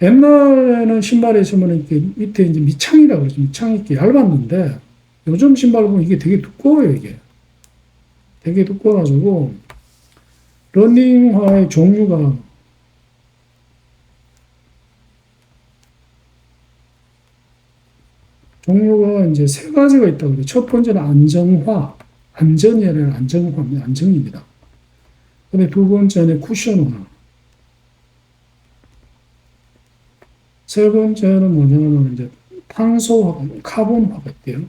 옛날에는 신발에 있으면 이렇게 밑에 이제 밑창이라고 그러죠. 밑창이 이렇게 얇았는데, 요즘 신발 보면 이게 되게 두꺼워요, 이게. 되게 두꺼워가지고, 러닝화의 종류가 이제 세 가지가 있다고 그래요. 첫 번째는 안전이라는 안정입니다. 근데 두 번째는 쿠션화. 세 번째는 뭐냐면 이제 탄소화가, 카본화가 있대요.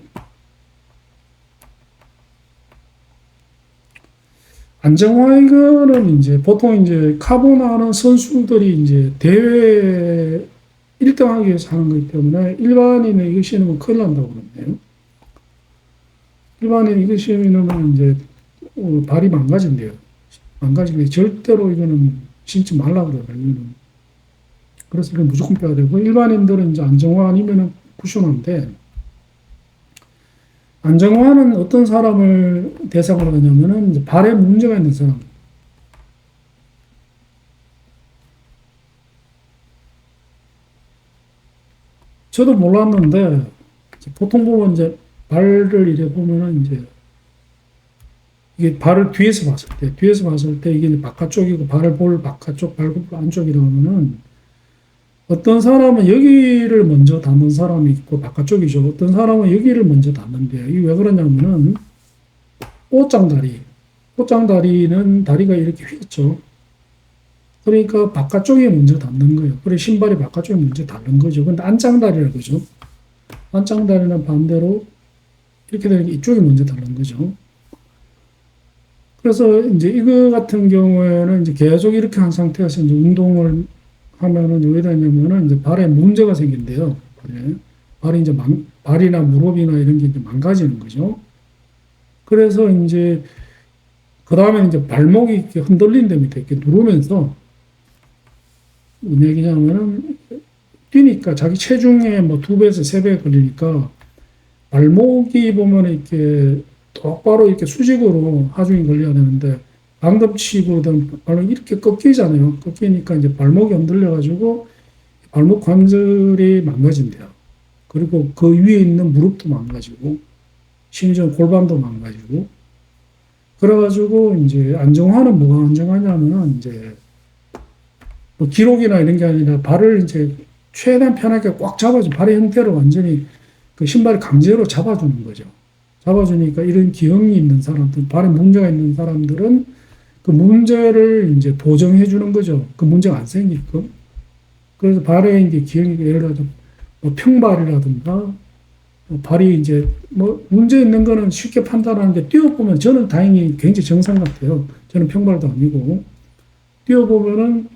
안정화 이거는 이제 보통 이제 카본화는 선수들이 이제 대회 1등 하기 위해서 하는 거기 때문에 일반인은 이거 신으면 큰일 난다고 그러네요. 일반인 이거 신으면 이제 발이 망가진대요. 망가지는데 절대로 이거는 신지 말라고 그래요. 이거는. 그래서 이건 무조건 빼야 되고 일반인들은 이제 안정화 아니면은 쿠션화인데 안정화는 어떤 사람을 대상으로 하냐면은 이제 발에 문제가 있는 사람. 저도 몰랐는데 보통 보면 이제 발을 이래 보면은 이제 이게 발을 뒤에서 봤을 때 이게 이제 바깥쪽이고 발볼 바깥쪽, 발볼 안쪽이라면은 어떤 사람은 여기를 먼저 닿는 사람이 있고 바깥쪽이죠. 어떤 사람은 여기를 먼저 닿는데요. 이게 왜 그러냐면은 꽃장다리는 다리가 이렇게 휘었죠. 그러니까 바깥쪽에 먼저 닿는 거예요. 그래 신발이 바깥쪽에 먼저 닿는 거죠. 근데 안장다리라고 그러죠. 안장다리는 반대로 이렇게 되는 게 이쪽에 먼저 닿는 거죠. 그래서 이제 이거 같은 경우에는 이제 계속 이렇게 한 상태에서 이제 운동을 하면은 왜 되냐면은 이제 발에 문제가 생긴대요. 발이 이제 발이나 무릎이나 이런 게 이제 망가지는 거죠. 그래서 이제 그 다음에 이제 발목이 이렇게 흔들린다 밑에 이렇게 누르면서 뭔 얘기냐면은 뛰니까 자기 체중의 뭐 2배에서 3배 걸리니까 발목이 보면 이렇게 똑바로 이렇게 수직으로 하중이 걸려야 되는데 방금치고든 발목 이렇게 꺾이잖아요. 꺾이니까 이제 발목이 흔들려가지고 발목 관절이 망가진대요. 그리고 그 위에 있는 무릎도 망가지고, 심지어 골반도 망가지고, 그래가지고 이제 안정화는 뭐가 안정하냐면은 이제 뭐 기록이나 이런 게 아니라 발을 이제 최대한 편하게 꽉 잡아줘. 발의 형태를 완전히 그 신발을 강제로 잡아주는 거죠. 잡아주니까 이런 기형이 있는 사람들, 발에 문제가 있는 사람들은 그 문제를 이제 보정해 주는 거죠. 그 문제가 안 생기게끔. 그래서 발에 이제 기형이 예를 들어서 뭐 평발이라든가 발이 이제 뭐 문제 있는 거는 쉽게 판단하는데 뛰어보면 저는 다행히 굉장히 정상 같아요. 저는 평발도 아니고 뛰어보면은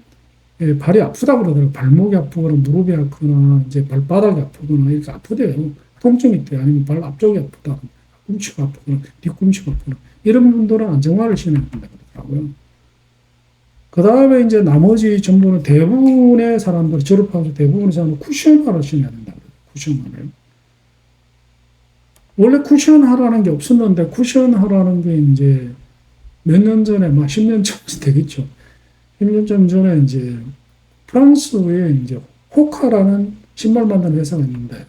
예, 발이 아프다 그러더라고요. 발목이 아프거나 무릎이 아프거나 이제 발바닥이 아프거나 이렇게 아프대요. 통증이 있대. 아니면 발 앞쪽이 아프다. 꿈치가 아프거나 뒤꿈치가 아프거나 이런 분들은 안정화를 신어야 된다 그러더라고요. 그 다음에 이제 나머지 전부는 대부분의 사람들, 졸업하면서 대부분의 사람들 쿠션화를 신어야 된다 그래요. 쿠션화를. 원래 쿠션화라는 게 없었는데 쿠션화라는 게 이제 몇 년 전에, 막 10년 전 되겠죠. 10년 전에 이제 프랑스에 이제 호카라는 신발 만드는 회사가 있는데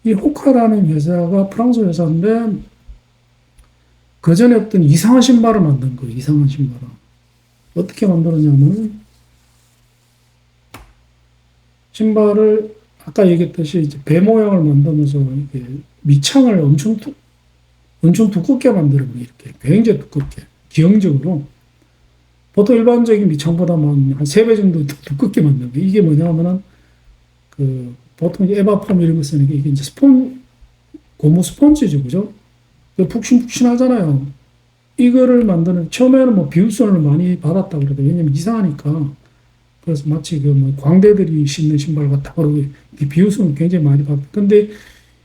이 호카라는 회사가 프랑스 회사인데 그 전에 어떤 이상한 신발을 만든 거예요. 이상한 신발을. 어떻게 만들었냐면 신발을 아까 얘기했듯이 이제 배 모양을 만들면서 이렇게 밑창을 엄청 두껍게 만들어요. 이렇게 굉장히 두껍게 기형적으로 보통 일반적인 밑창보다만 한 3배 정도 더 두껍게 만든 거예요. 이게 뭐냐면은 그 보통 에바폼 이런 거 쓰는 게 이게 이제 고무 스펀지죠, 그죠? 푹신푹신하잖아요. 이거를 만드는 처음에는 뭐 비웃음을 많이 받았다 그래도 왜냐면 이상하니까 그래서 마치 그 뭐 광대들이 신는 신발 같다 그러고 비웃음을 굉장히 많이 받고 근데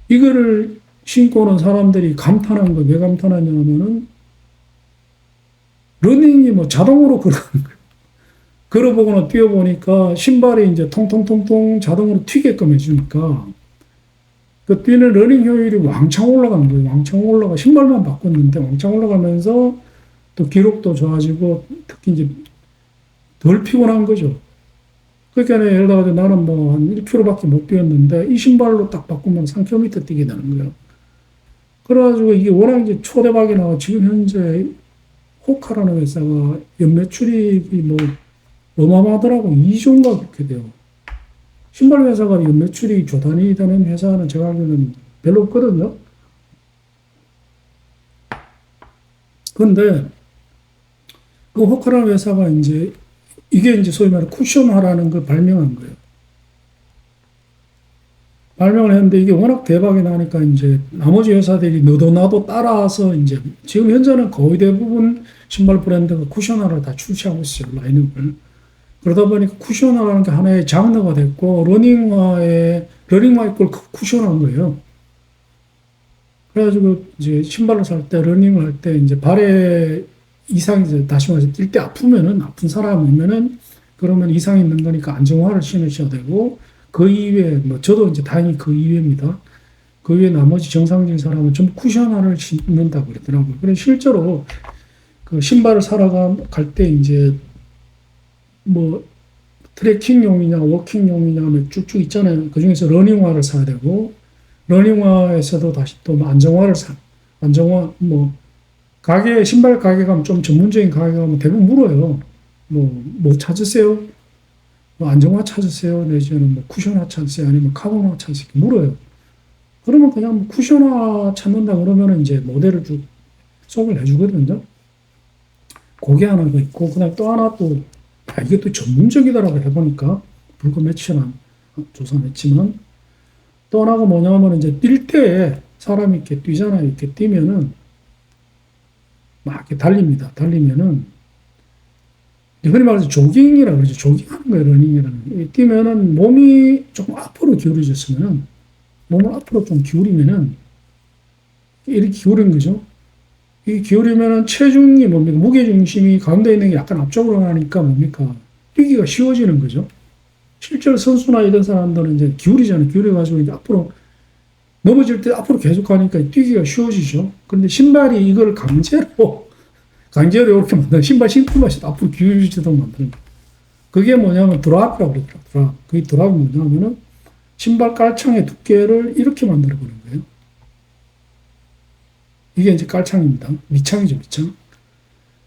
이거를 신고는 사람들이 감탄한 거 왜 감탄하냐면은 러닝이 뭐 자동으로 걸어보거나 뛰어보니까 신발이 이제 통통통통 자동으로 튀게끔 해주니까 그 뛰는 러닝 효율이 왕창 올라간 거예요. 왕창 올라가 신발만 바꿨는데 왕창 올라가면서 또 기록도 좋아지고 특히 이제 덜 피곤한 거죠. 그러니까 예를 들어 나는 뭐 한 1km밖에 못 뛰었는데 이 신발로 딱 바꾸면 3km 뛰게 되는 거예요. 그래가지고 이게 워낙 이제 초대박이 나와 지금 현재 호카라는 회사가 연매출이 뭐 어마어마하더라고. 2조인가 그렇게 돼요. 신발 회사가 연매출이 조 단위 되는 회사는 제가 알기로는 별로 없거든요. 그런데 그 호카라는 회사가 이제 이게 이제 소위 말해 쿠션화라는 걸 발명한 거예요. 발명을 했는데 이게 워낙 대박이 나니까 이제 나머지 회사들이 너도 나도 따라서 이제 지금 현재는 거의 대부분 신발 브랜드가 쿠션화를 다 출시하고 있어요. 라인업을. 그러다 보니까 쿠션화라는 게 하나의 장르가 됐고 러닝화의 걸 쿠션한 거예요. 그래가지고 이제 신발을 살 때 러닝을 할 때 이제 발에 이상이 이제 다시 말해서 뛸 때 아픈 사람이면은 그러면 이상이 있는 거니까 안정화를 신으셔야 되고 그 이외에 뭐 저도 이제 다행히 그 이외입니다. 그 외에 나머지 정상적인 사람은 좀 쿠션화를 신는다고 그러더라고요. 그래서 실제로 그 신발을 사러 갈 때 이제 뭐 트레킹용이냐 워킹용이냐 뭐 쭉쭉 있잖아요. 그 중에서 러닝화를 사야 되고 러닝화에서도 다시 또 뭐 안정화 뭐 신발 가게 가면 좀 전문적인 가게 가면 대부분 물어요. 뭐 찾으세요? 뭐 안정화 찾으세요? 내지는 뭐 쿠션화 찾으세요? 아니면 카본화 찾으세요? 물어요. 그러면 그냥 뭐 쿠션화 찾는다 그러면 이제 모델을 쭉 소개를 해주거든요. 그게 하나가 있고, 그 다음에 또 하나 또, 이게 또 전문적이다라고 해보니까, 불과 며칠 안 조사는 했지만, 또 하나가 뭐냐면 이제 뛸 때 사람이 이렇게 뛰잖아요. 이렇게 뛰면은, 막 이렇게 달립니다. 달리면은, 흔히 말해서 조깅이라고 그러죠. 조깅하는 거예요. 러닝이라는. 뛰면은 몸이 조금 앞으로 기울어졌으면은, 몸을 앞으로 좀 기울이면은, 이렇게 기울인 거죠. 이 기울이면은 체중이 뭡니까? 무게중심이 가운데 있는 게 약간 앞쪽으로 가니까 뭡니까? 뛰기가 쉬워지는 거죠. 실제로 선수나 이런 사람들은 이제 기울이잖아요. 기울여가지고 이제 앞으로 넘어질 때 앞으로 계속 가니까 뛰기가 쉬워지죠. 그런데 신발이 이걸 강제로 강제로 이렇게 만드는 신발 신고 맛이 앞으로 기울이지도 만드는 거예요. 그게 뭐냐면 드랍이라고 그러더라고요. 드랍. 그게 드랍이 뭐냐면은 신발 깔창의 두께를 이렇게 만들어 보는 거예요. 이게 이제 깔창입니다. 밑창이죠, 밑창.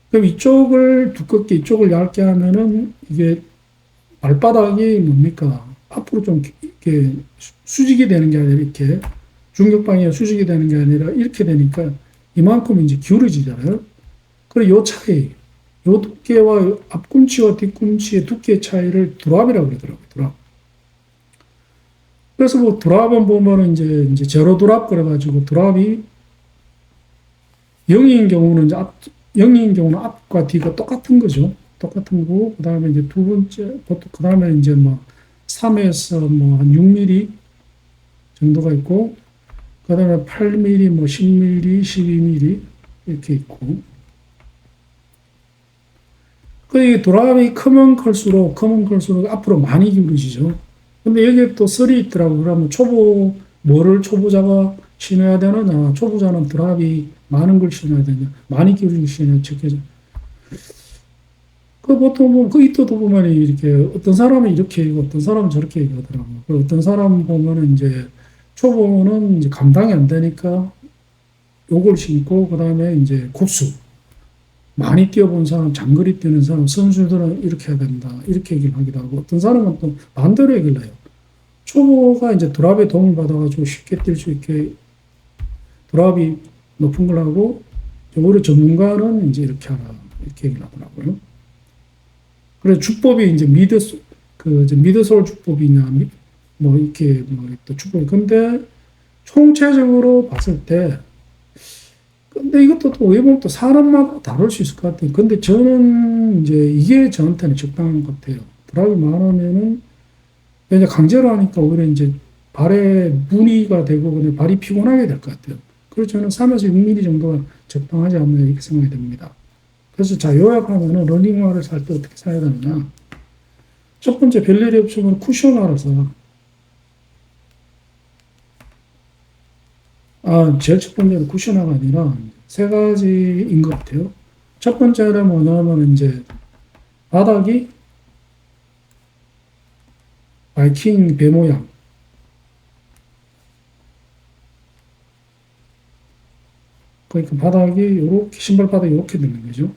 그럼 이쪽을 두껍게, 이쪽을 얇게 하면은 이게 발바닥이 뭡니까? 앞으로 좀 이렇게 수직이 되는 게 아니라 이렇게 중력방향 수직이 되는 게 아니라 이렇게 되니까 이만큼 이제 기울어지잖아요. 그리고 요 차이, 요 두께와 앞꿈치와 뒤꿈치의 두께 차이를 드랍이라고 그러더라고요. 드랍. 그래서 뭐 드랍은 보면은 이제 제로 드랍 그래가지고 드랍이 0인 경우는 이제 0인 경우는 앞과 뒤가 똑같은 거죠. 똑같은 거고, 그 다음에 이제 두 번째, 보통, 그 다음에 이제 뭐 3에서 뭐 한 6mm 정도가 있고, 그 다음에 8mm, 뭐 10mm, 12mm 이렇게 있고, 그 드랍이 크면 클수록 앞으로 많이 기울어지죠. 근데 여기에 또 썰이 있더라고. 그러면 뭐를 초보자가 신어야 되느냐? 초보자는 드랍이 많은 걸 신어야 되냐? 많이 기울이는 신어야 적게. 그 보통 보면 그 이또도 보면 이렇게 어떤 사람은 이렇게 얘기하고 어떤 사람은 저렇게 얘기하더라고요. 그 어떤 사람 보면은 이제 초보는 이제 감당이 안 되니까 요걸 신고 그다음에 이제 굽수 많이 뛰어본 사람, 장거리 뛰는 사람, 선수들은 이렇게 해야 된다. 이렇게 얘기를 하기도 하고 어떤 사람은 또 반대로 얘기를 해요. 초보가 이제 드랍에 도움을 받아가지고 쉽게 뛸 수 있게 드랍이 높은 걸 하고 오히려 전문가는 이제 이렇게 하라. 이렇게 얘기를 하더라고요. 그래서 주법이 이제 미드솔 주법이냐, 뭐, 이렇게, 뭐, 또 주법이. 근데, 총체적으로 봤을 때, 근데 이것도 또 어떻게 보면 또 사람마다 다를 수 있을 것 같아요. 근데 저는 이제 이게 저한테는 적당한 것 같아요. 드랍이 많으면은, 이제 강제로 하니까 오히려 이제 발에 무리가 되고, 그냥 발이 피곤하게 될 것 같아요. 그래서 저는 3에서 6mm 정도가 적당하지 않나 이렇게 생각이 됩니다. 그래서 자, 요약하면은 러닝화를 살 때 어떻게 사야 되느냐. 첫 번째, 별일이 없으면 쿠션화를 사. 제일 첫 번째는 쿠션화가 아니라 세 가지인 것 같아요. 첫 번째는 뭐냐면 이제 바닥이 바이킹 배 모양. 그러니까 바닥이 요렇게, 신발 바닥이 이렇게 되는 거죠.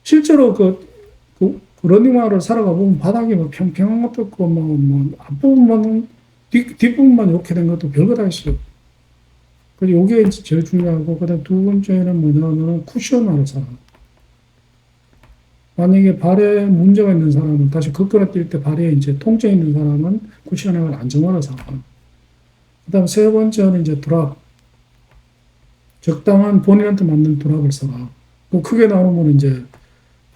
실제로 그 러닝화를 사러 가보면 바닥이 뭐 평평한 것도 있고, 앞부분만, 뒷부분만 이렇게 된 것도 별거 다 있어요. 그래서 요게 제일 중요하고, 그 다음 두 번째는 뭐냐면 쿠션화를 사. 만약에 발에 문제가 있는 사람은, 다시 걷거나 뛸 때 발에 이제 통증이 있는 사람은 쿠션화를 안정화를 사. 그 다음 세 번째는 이제 드랍. 적당한 본인한테 맞는 드랍을 사라. 그 크게 나오면 이제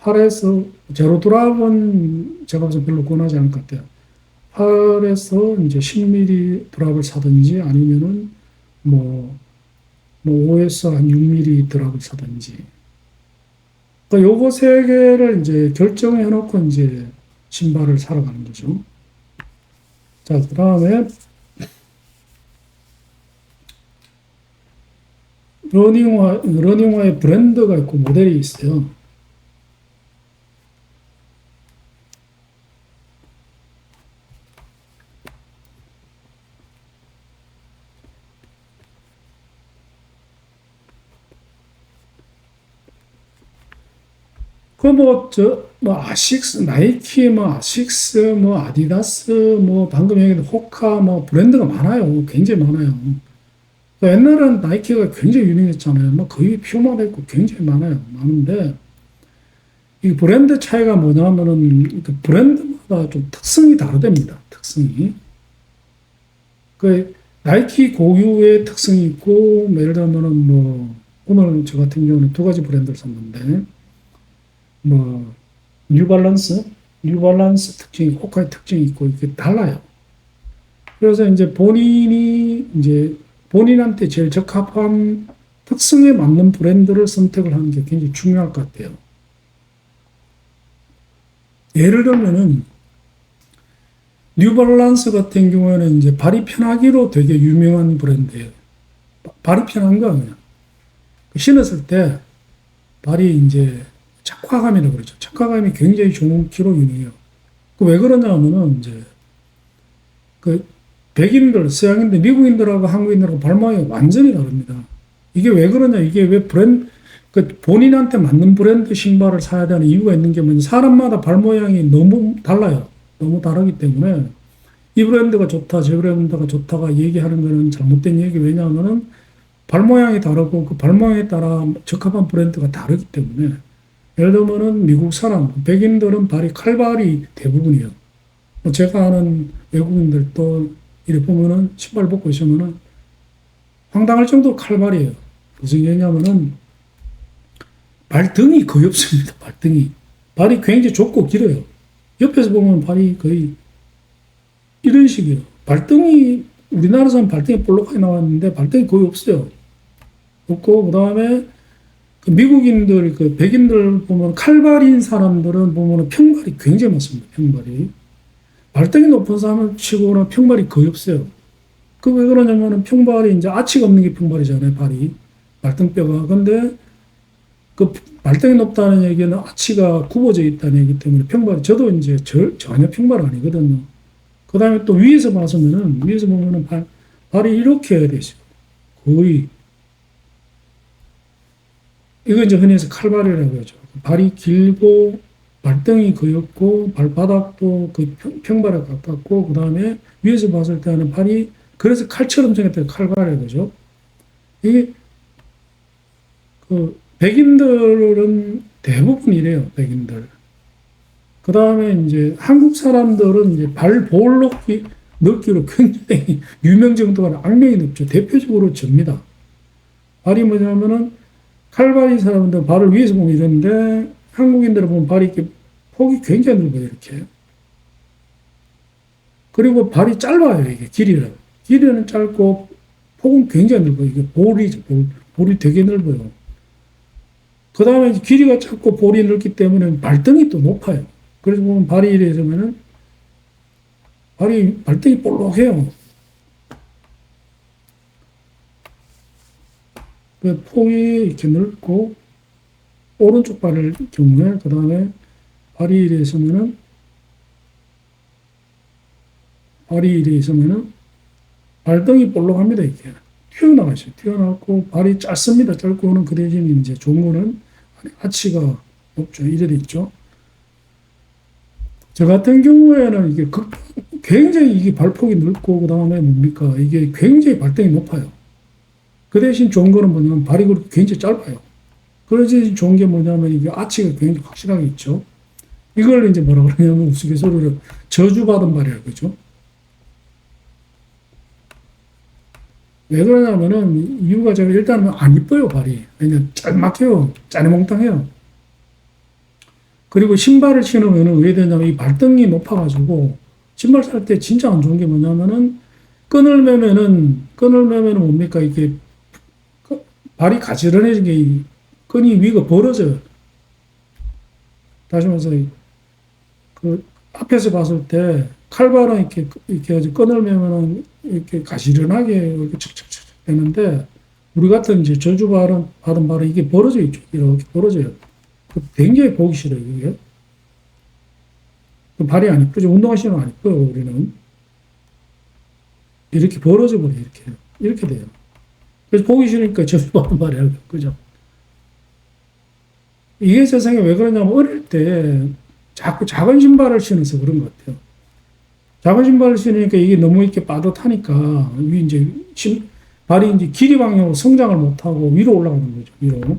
8에서 제로 드랍은 제가 봐서 별로 권하지 않을 것 같아요. 8에서 이제 10mm 드랍을 사든지 아니면은 뭐 5에서 한 6mm 드랍을 사든지. 그러니까 요거 세 개를 이제 결정해 놓고 이제 신발을 사러 가는 거죠. 자, 그 다음에 러닝화의 브랜드가 있고 모델이 있어요. 아식스, 나이키, 아식스, 아디다스, 방금 얘기한 호카, 브랜드가 많아요. 굉장히 많아요. 그러니까 옛날엔 나이키가 굉장히 유명했잖아요. 거의 퓨마도 있고 굉장히 많아요. 많은데, 이 브랜드 차이가 뭐냐면은, 그 브랜드마다 좀 특성이 다르답니다. 특성이. 나이키 고유의 특성이 있고, 예를 들면은 오늘 저 같은 경우는 두 가지 브랜드를 샀는데, 뉴발란스 특징이, 호카의 특징이 있고, 이게 달라요. 그래서 이제 본인한테 제일 적합한 특성에 맞는 브랜드를 선택을 하는 게 굉장히 중요할 것 같아요. 예를 들면은, 뉴발란스 같은 경우에는 이제 발이 편하기로 되게 유명한 브랜드예요. 발이 편한 거 그냥. 신었을 때 발이 이제 착화감이라고 그러죠. 착화감이 굉장히 좋은 기록이에요. 그 왜 그러냐면은 이제 그 백인들, 서양인들, 미국인들하고 한국인들하고 발 모양이 완전히 다릅니다. 이게 왜 그러냐? 이게 왜 그 본인한테 맞는 브랜드 신발을 사야 되는 이유가 있는 게 뭐냐? 사람마다 발 모양이 너무 달라요. 너무 다르기 때문에 이 브랜드가 좋다, 저 브랜드가 좋다가 얘기하는 거는 잘못된 얘기. 왜냐하면은 발 모양이 다르고 그 발 모양에 따라 적합한 브랜드가 다르기 때문에 예를 들면은 미국 사람, 백인들은 발이 칼발이 대부분이에요. 제가 아는 외국인들도 이렇게 보면은 신발 벗고 있으면은 황당할 정도로 칼발이에요. 무슨 얘기냐면은 발등이 거의 없습니다. 발등이. 발이 굉장히 좁고 길어요. 옆에서 보면 발이 거의 이런 식이에요. 발등이, 우리나라에서는 발등이 볼록하게 나왔는데 발등이 거의 없어요. 없고, 그 다음에 그 미국인들, 그 백인들 보면 칼발인 사람들은 보면 평발이 굉장히 많습니다. 평발이. 발등이 높은 사람을 치고는 평발이 거의 없어요. 그 왜 그러냐면은 평발이 이제 아치가 없는 게 평발이잖아요. 발이. 발등뼈가. 근데 그 발등이 높다는 얘기는 아치가 굽어져 있다는 얘기 때문에 평발이, 저도 이제 전혀 평발 아니거든요. 그 다음에 또 위에서 보면은 발이 이렇게 돼 있어요. 거의. 이거 이제 흔히 해서 칼발이라고 하죠. 발이 길고, 발등이 거의 없고, 발바닥도 거의 평발에 가깝고, 그 다음에 위에서 봤을 때는 발이, 그래서 칼처럼 생겼다 칼발이라고 하죠. 이게, 백인들은 대부분 이래요, 백인들. 그 다음에 이제 한국 사람들은 이제 발볼 넓기로 굉장히 유명 정도가 악명이 높죠. 대표적으로 접니다. 발이 뭐냐면은 칼발인 사람들은 발을 위에서 보면 이런데 한국인들은 보면 발이 이렇게 폭이 굉장히 넓어요, 이렇게. 그리고 발이 짧아요, 이게 길이는 짧고 폭은 굉장히 넓어요. 이게 볼이죠, 볼이 되게 넓어요. 그 다음에 길이가 짧고 볼이 넓기 때문에 발등이 또 높아요. 그래서 보면 발이 이래서면은 발등이 볼록해요. 그 폭이 이렇게 넓고 오른쪽 발의 경우에 그 다음에 발이 이래 있으면은 발등이 볼록합니다. 이렇게 튀어나가죠. 튀어나왔고 발이 짧습니다. 짧고는 그 대신 이제 좋은 거는 아치가 높죠. 이래 돼 있죠. 저 같은 경우에는 이게 굉장히 이게 발폭이 넓고, 그 다음에 뭡니까? 이게 굉장히 발등이 높아요. 그 대신 좋은 거는 뭐냐면 발이 굉장히 짧아요. 그래서 좋은 게 뭐냐면 이게 아치가 굉장히 확실하게 있죠. 이걸 이제 뭐라 그러냐면 우스갯소리로 저주받은 발이라고 그러죠. 왜 그러냐면은 이유가 제가 일단은 안 이뻐요, 발이. 그냥 짤막해요. 짜리몽땅해요. 그리고 신발을 신으면은 왜 되냐면 이 발등이 높아가지고 신발 살 때 진짜 안 좋은 게 뭐냐면은 끈을 매면은 뭡니까? 이게 발이 가지런해진 게 끈이 위가 벌어져요. 다시 말해서 그 앞에서 봤을 때 칼발은 이렇게 아주 끈을 매면은 이렇게 가지런하게 이렇게 척척척 되는데 우리 같은 이제 받은 발은 이게 벌어져 있죠. 이렇게 벌어져요. 굉장히 보기 싫어요, 이게. 발이 안 이쁘죠. 운동하시면 안 이뻐요, 우리는. 이렇게 벌어져 버려요, 이렇게. 이렇게 돼요. 그래서 보기 싫으니까 저주받은 발이라고, 그죠? 이게 세상에 왜 그러냐면 어릴 때 자꾸 작은 신발을 신어서 그런 것 같아요. 작은 신발을 신으니까 이게 너무 이렇게 빠듯하니까 이제 발이 이제 길이 방향으로 성장을 못하고 위로 올라가는 거죠, 위로.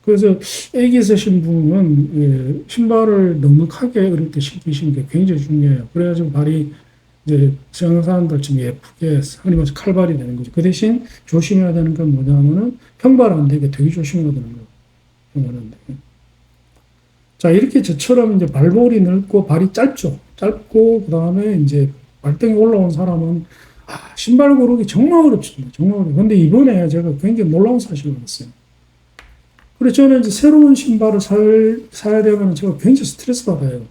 그래서 애기 있으신 분은 신발을 넉넉하게 어릴 때 신기시는 게 굉장히 중요해요. 그래가지고 발이 이제 서양 사람들처럼 예쁘게 흔히 말해서 칼발이 되는 거죠. 그 대신 조심해야 되는 건 뭐냐면은 평발 안 되게 되게 조심해야 되는 거예요. 평발은 되게. 자, 이렇게 저처럼 이제 발볼이 넓고 발이 짧고 그 다음에 이제 발등이 올라온 사람은 신발 고르기 정말 어렵습니다. 정말 어려워요. 근데 이번에 제가 굉장히 놀라운 사실을 알았어요. 그래서 저는 이제 새로운 신발을 사야 되면 제가 굉장히 스트레스 받아요.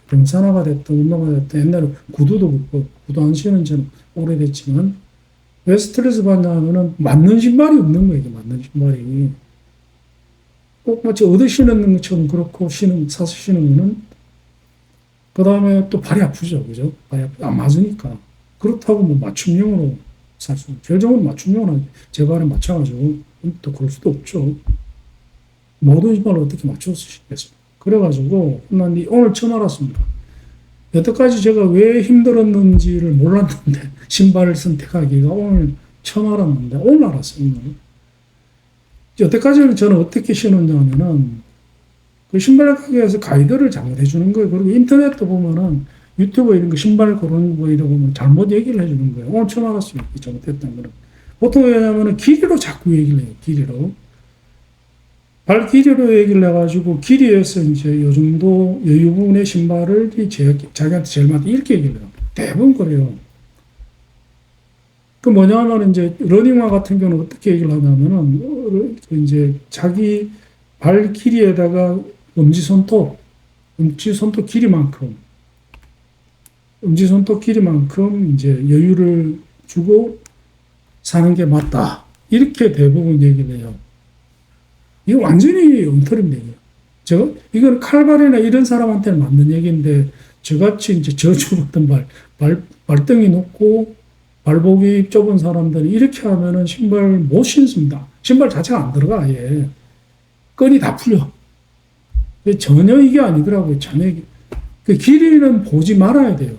등산화가 됐든 운동화가 됐든 옛날에 구두도 그렇고 구두 안 신은 지는 오래됐지만 왜 스트레스 받냐면은 맞는 신발이 없는 거예요. 맞는 신발이. 꼭 마치 얻어 신는 것처럼 그렇고 사서 신는 거는 그 다음에 또 발이 아프죠. 그죠? 안 맞으니까. 그렇다고 뭐 맞춤형으로 결정은 맞춤형으로 제가 맞춰가지고 또 그럴 수도 없죠. 모든 신발을 어떻게 맞춰서 신겠습니까? 그래가지고 난 오늘 처음 알았습니다. 여태까지 제가 왜 힘들었는지를 몰랐는데 신발을 선택하기가 오늘 처음 알았는데 오늘 알았어요. 오늘. 여태까지는 저는 어떻게 신었냐면은 그 신발 가게에서 가이드를 잘못해 주는 거예요. 그리고 인터넷도 보면은 유튜브 이런 거 신발 고르는 거 이런 거 잘못 얘기를 해주는 거예요. 오늘 처음 알았어요. 잘못했다는 거는. 보통 왜냐면은 길이로 자꾸 얘기를 해요. 길이로. 발 길이로 얘기를 해가지고 길이에서 이제 요 정도 여유 부분의 신발을 자기한테 제일 맞다 이렇게 얘기를 해요. 대부분 그래요. 그 뭐냐면 이제 러닝화 같은 경우는 어떻게 얘기를 하냐면은 이제 자기 발 길이에다가 엄지손톱 길이만큼 이제 여유를 주고 사는 게 맞다. 이렇게 대부분 얘기를 해요. 이거 완전히 엉터리입니다. 이건 칼발이나 이런 사람한테는 맞는 얘기인데, 저같이 이제 저주받은 발등이 높고, 발목이 좁은 사람들이 이렇게 하면은 신발 못 신습니다. 신발 자체가 안 들어가, 아예. 끈이 다 풀려. 전혀 이게 아니더라고요. 전혀. 그 길이는 보지 말아야 돼요.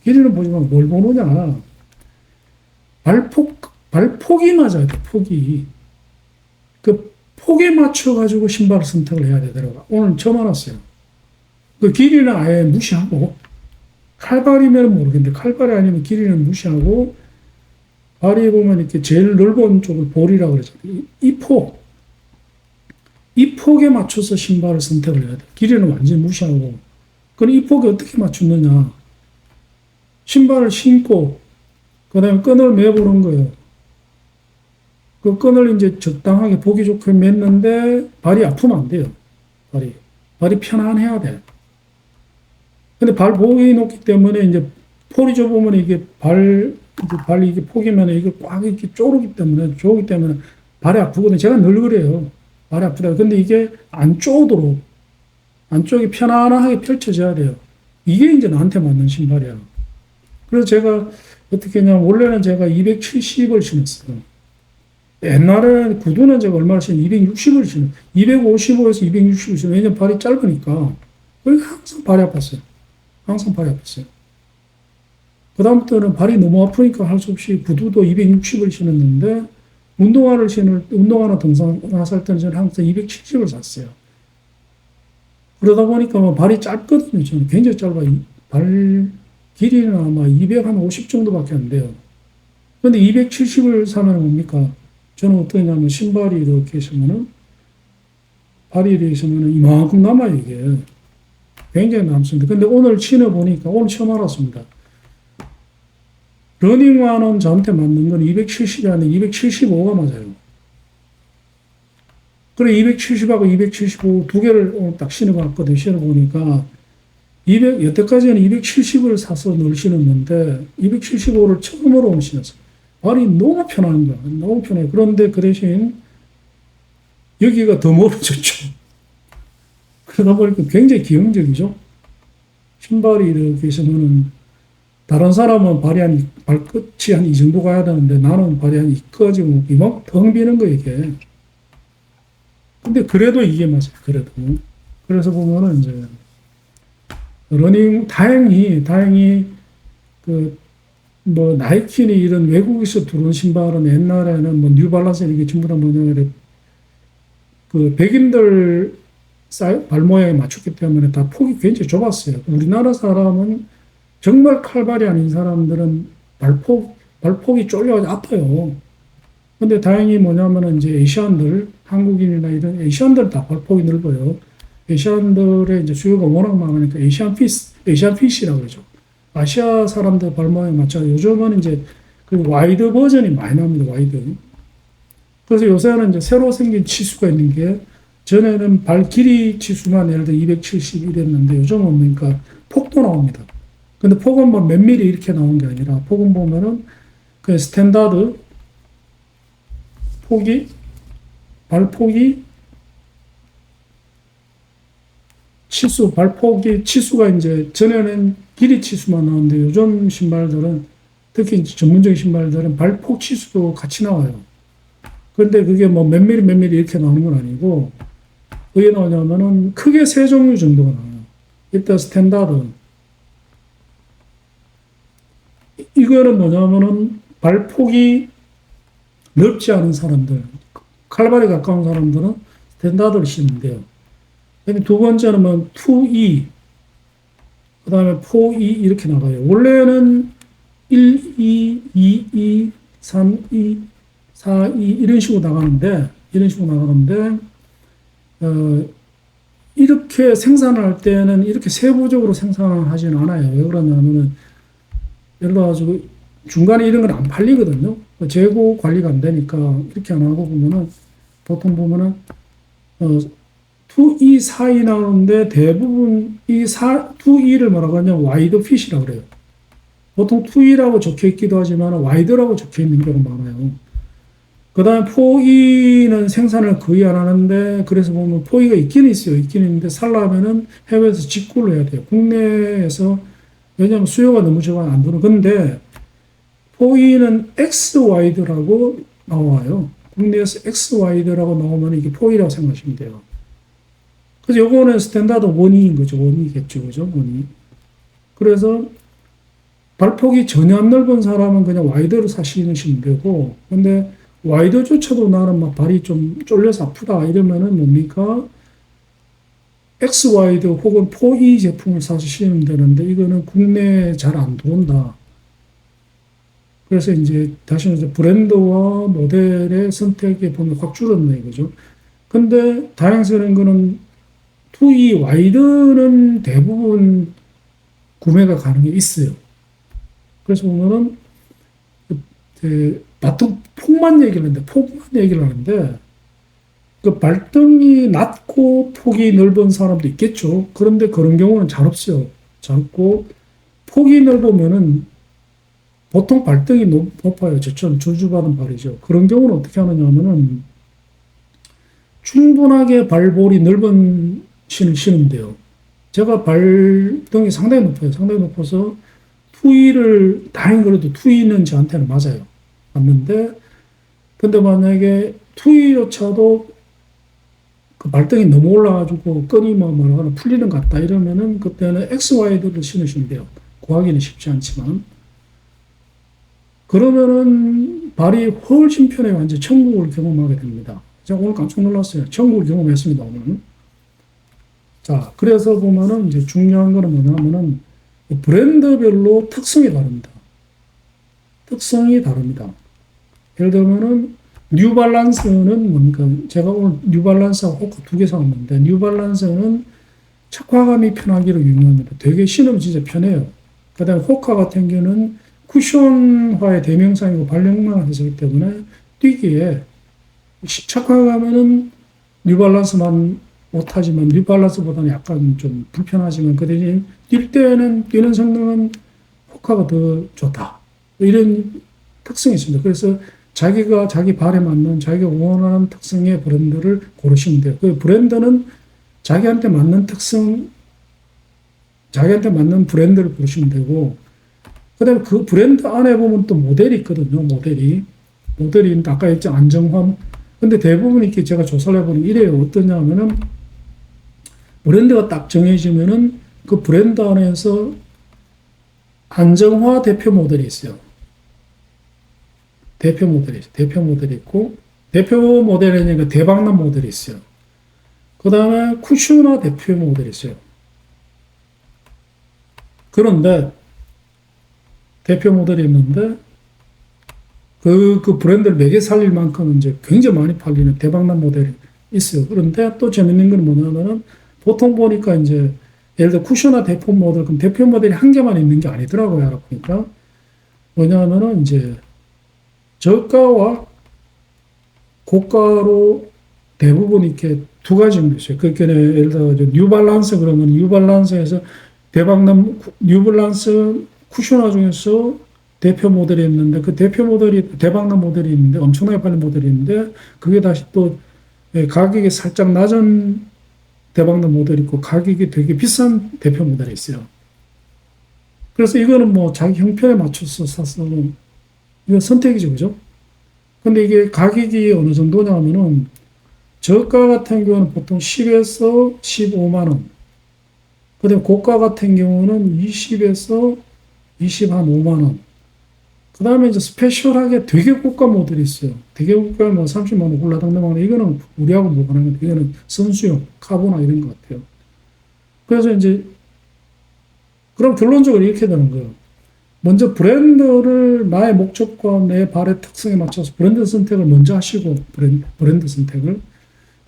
길이는 보지 말고 뭘 보느냐. 발폭이 맞아야 돼, 폭이. 그 폭에 맞춰가지고 신발을 선택을 해야 되더라고요. 오늘 처음 알았어요. 그 길이는 아예 무시하고, 칼발이면 모르겠는데, 칼발이 아니면 길이는 무시하고, 발이 보면 이렇게 제일 넓은 쪽을 볼이라고 그러잖아요. 이 폭에 맞춰서 신발을 선택을 해야 돼. 길이는 완전히 무시하고. 그럼 이 폭에 어떻게 맞추느냐. 신발을 신고, 그 다음에 끈을 매보는 거예요. 그 끈을 이제 적당하게 보기 좋게 맸는데 발이 아프면 안 돼요. 발이 편안해야 돼. 근데 발목이 높기 때문에 이제 폴이 좁으면 이게 발이 이게 폭이면 이게 꽉 이렇게 쪼르기 때문에 발이 아프거든요. 제가 늘 그래요. 발이 아프다. 근데 이게 안 쪼도록 안쪽이 편안하게 펼쳐져야 돼요. 이게 이제 나한테 맞는 신발이야. 그래서 제가 어떻게 했냐면 원래는 제가 270을 신었어요. 옛날에 구두는 제가 얼마나 신었어요? 260을 신었어요. 255에서 260을 신었어요. 왜냐면 발이 짧으니까. 그러니까 항상 발이 아팠어요. 항상 발이 아팠어요. 그다음부터는 발이 너무 아프니까 할 수 없이 구두도 260을 신었는데 운동화나 등산화 살 때는 저는 항상 270을 샀어요. 그러다 보니까 뭐 발이 짧거든요. 저는 굉장히 짧아요. 발 길이는 아마 250 정도밖에 안 돼요. 근데 270을 사면 뭡니까? 저는 어떻게 하냐면 신발이 이렇게 있으면은 발이 이렇게 있으면은 이만큼 남아요, 이게. 굉장히 남습니다. 근데 오늘 신어보니까 오늘 처음 알았습니다. 러닝화는 저한테 맞는 건 270이 아니라 275가 맞아요. 그래, 270하고 275 두 개를 오늘 딱 신어봤거든요. 신어보니까 여태까지는 270을 사서 늘 신었는데 275를 처음으로 오늘 신었어요. 발이 너무 편한 거야. 너무 편해요. 그런데 그 대신 여기가 더 멀어졌죠. 그러다 보니까 굉장히 기형적이죠. 신발이 이렇게 있으면은 다른 사람은 발끝이 한 이 정도 가야 되는데 나는 발이 한 이까지 이만큼 텅 비는 거예요, 이게. 근데 그래도 이게 맞아요, 그래도. 그래서 보면은 이제, 다행히, 나이키니 이런 외국에서 들어온 신발은 옛날에는 뉴발란스 이게 전부 다 백인들 발 모양에 맞췄기 때문에 다 폭이 굉장히 좁았어요. 우리나라 사람은 정말 칼발이 아닌 사람들은 발폭이 쫄려가지고 아파요. 근데 다행히 뭐냐면은 이제 한국인이나 이런 에이시안들 다 발폭이 넓어요. 에이시안들의 이제 수요가 워낙 많으니까 에이시안 핏이라고 그러죠. 아시아 사람들 발모에 맞춰 요즘은 이제 그 와이드 버전이 많이 나옵니다. 와이드. 그래서 요새는 이제 새로 생긴 치수가 있는 게 전에는 발 길이 치수만 예를 들어 270 이랬는데 요즘은 뭡니까 폭도 나옵니다. 근데 폭은 뭐 몇 미리 이렇게 나온 게 아니라 폭은 보면은 그 스탠다드 발폭이 치수, 발폭이 치수가 이제 전에는 길이 치수만 나오는데 요즘 신발들은 특히 이제 전문적인 신발들은 발폭 치수도 같이 나와요. 그런데 그게 뭐 몇 미리 몇 미리 이렇게 나오는 건 아니고 왜 나오냐면은 크게 세 종류 정도가 나와요. 일단 스탠다드. 이거는 뭐냐면은 발폭이 넓지 않은 사람들, 칼발이 가까운 사람들은 스탠다드를 신는데요. 두 번째는 뭐 2E, 그 다음에 4E 이렇게 나가요. 원래는 1E, 2E, 3E, 4E 이런 식으로 나가는데, 이렇게 생산을 할 때는 이렇게 세부적으로 생산을 하지는 않아요. 왜 그러냐면은, 예를 들어가지고 중간에 이런 건 안 팔리거든요. 재고 관리가 안 되니까 이렇게 안 하고 보면은, 보통 보면은, 2E, 4E 나오는데 대부분 2E를 뭐라고 하냐면 와이드 핏이라고 그래요. 보통 2E라고 적혀 있기도 하지만 와이드라고 적혀 있는 경우가 많아요. 그 다음에 4E는 생산을 거의 안 하는데, 그래서 보면 4E가 있기는 있어요. 있기는 있는데, 살려면은 해외에서 직구를 해야 돼요. 국내에서, 왜냐하면 수요가 너무 적어서 안 되는. 근데 4E는 X 와이드라고 나와요. 국내에서 X 와이드라고 나오면 이게 4E라고 생각하시면 돼요. 그래서 요거는 스탠다드 원이인 거죠. 원이겠죠. 그죠? 원이. 그래서 발폭이 전혀 안 넓은 사람은 그냥 와이드로 신으시면 되고, 근데 와이드조차도 나는 막 발이 좀 쫄려서 아프다 이러면은 뭡니까? X 와이드 혹은 4E 제품을 사서 신으면 되는데, 이거는 국내에 잘 안 들어온다. 그래서 이제 다시 이제 브랜드와 모델의 선택의 범위가 확 줄었네 이거죠. 근데 다행스러운 거는 2E 와이드는 대부분 구매가 가능해 있어요. 그래서 보면은 보통 폭만 얘기를 하는데 그 발등이 낮고 폭이 넓은 사람도 있겠죠. 그런데 그런 경우는 잘 없어요. 잘 없고 폭이 넓으면은 보통 발등이 높아요. 저처럼 저주받은 발이죠. 그런 경우는 어떻게 하느냐 하면은 충분하게 발볼이 넓은 신을 신으면 돼요. 제가 발등이 상당히 높아요. 상당히 높아서 투이를, 다행히 그래도 투이는 저한테는 맞아요. 맞는데, 근데 만약에 투이조차도 그 발등이 너무 올라가지고 끈이 뭐라 풀리는 것 같다 이러면은 그때는 XY를 신으시면 돼요. 구하기는 쉽지 않지만. 그러면은 발이 훨씬 편해요. 완전 천국을 경험하게 됩니다. 제가 오늘 깜짝 놀랐어요. 천국을 경험했습니다, 오늘. 자, 그래서 보면은 이제 중요한 거는 뭐냐면은 브랜드별로 특성이 다릅니다. 특성이 다릅니다. 예를 들면은 뉴발란스는 뭡니까? 제가 오늘 뉴발란스하고 호카 두 개 사왔는데, 뉴발란스는 착화감이 편하기로 유명합니다. 되게 신으면 진짜 편해요. 그 다음에 호카 같은 경우는 쿠션화의 대명사이고 발령만 해서기 때문에 뛰기에 착화감에는 뉴발란스만 못하지만 뉴발란스보다는 약간 좀 불편하지만 그 대신 뛸 때는 뛰는 성능은 호카가 더 좋다. 이런 특성이 있습니다. 그래서 자기가 자기 발에 맞는 자기가 원하는 특성의 브랜드를 고르시면 돼요. 그 브랜드는 자기한테 맞는 특성, 자기한테 맞는 브랜드를 고르시면 되고, 그 다음에 그 브랜드 안에 보면 또 모델이 있거든요. 모델이 아까 했죠. 안정환. 근데 대부분 이렇게 제가 조사를 해보니 이래요. 어떠냐 하면은 브랜드가 딱 정해지면은 그 브랜드 안에서 안정화 대표 모델이 있어요. 대표 모델이 있고, 대표 모델이니까 대박난 모델이 있어요. 그 다음에 쿠슈나 대표 모델이 있어요. 그런데, 대표 모델이 있는데, 그 브랜드를 매개 살릴 만큼 이제 굉장히 많이 팔리는 대박난 모델이 있어요. 그런데 또 재밌는 건 뭐냐면은, 보통 보니까 이제, 예를 들어 쿠슈나 대표 모델, 그럼 대표 모델이 한 개만 있는 게 아니더라고요. 알아보니까. 뭐냐면은 이제, 저가와 고가로 대부분 이렇게 두 가지 정도 있어요. 그러니까 예를 들어 뉴발란스 그러면 뉴발란스에서 대박난 뉴발란스 쿠셔너 중에서 대표 모델이 있는데 그 대표 모델이 대박난 모델이 있는데 엄청나게 팔린 모델이 있는데 그게 다시 또 가격이 살짝 낮은 대박난 모델이 있고 가격이 되게 비싼 대표 모델이 있어요. 그래서 이거는 뭐 자기 형편에 맞춰서 사서 이거 선택이죠, 그죠? 근데 이게 가격이 어느 정도냐면은 저가 같은 경우는 보통 10에서 15만 원. 그다음에 고가 같은 경우는 20에서 25만 원. 그다음에 이제 스페셜하게 되게 고가 모델이 있어요. 되게 고가 뭐 30만 원 올라당당하는 이거는 우리하고 무관한 거 이거는 선수용 카보나 이런 것 같아요. 그래서 이제 그럼 결론적으로 이렇게 되는 거예요. 먼저 브랜드를 나의 목적과 내 발의 특성에 맞춰서 브랜드 선택을 먼저 하시고 브랜드 선택을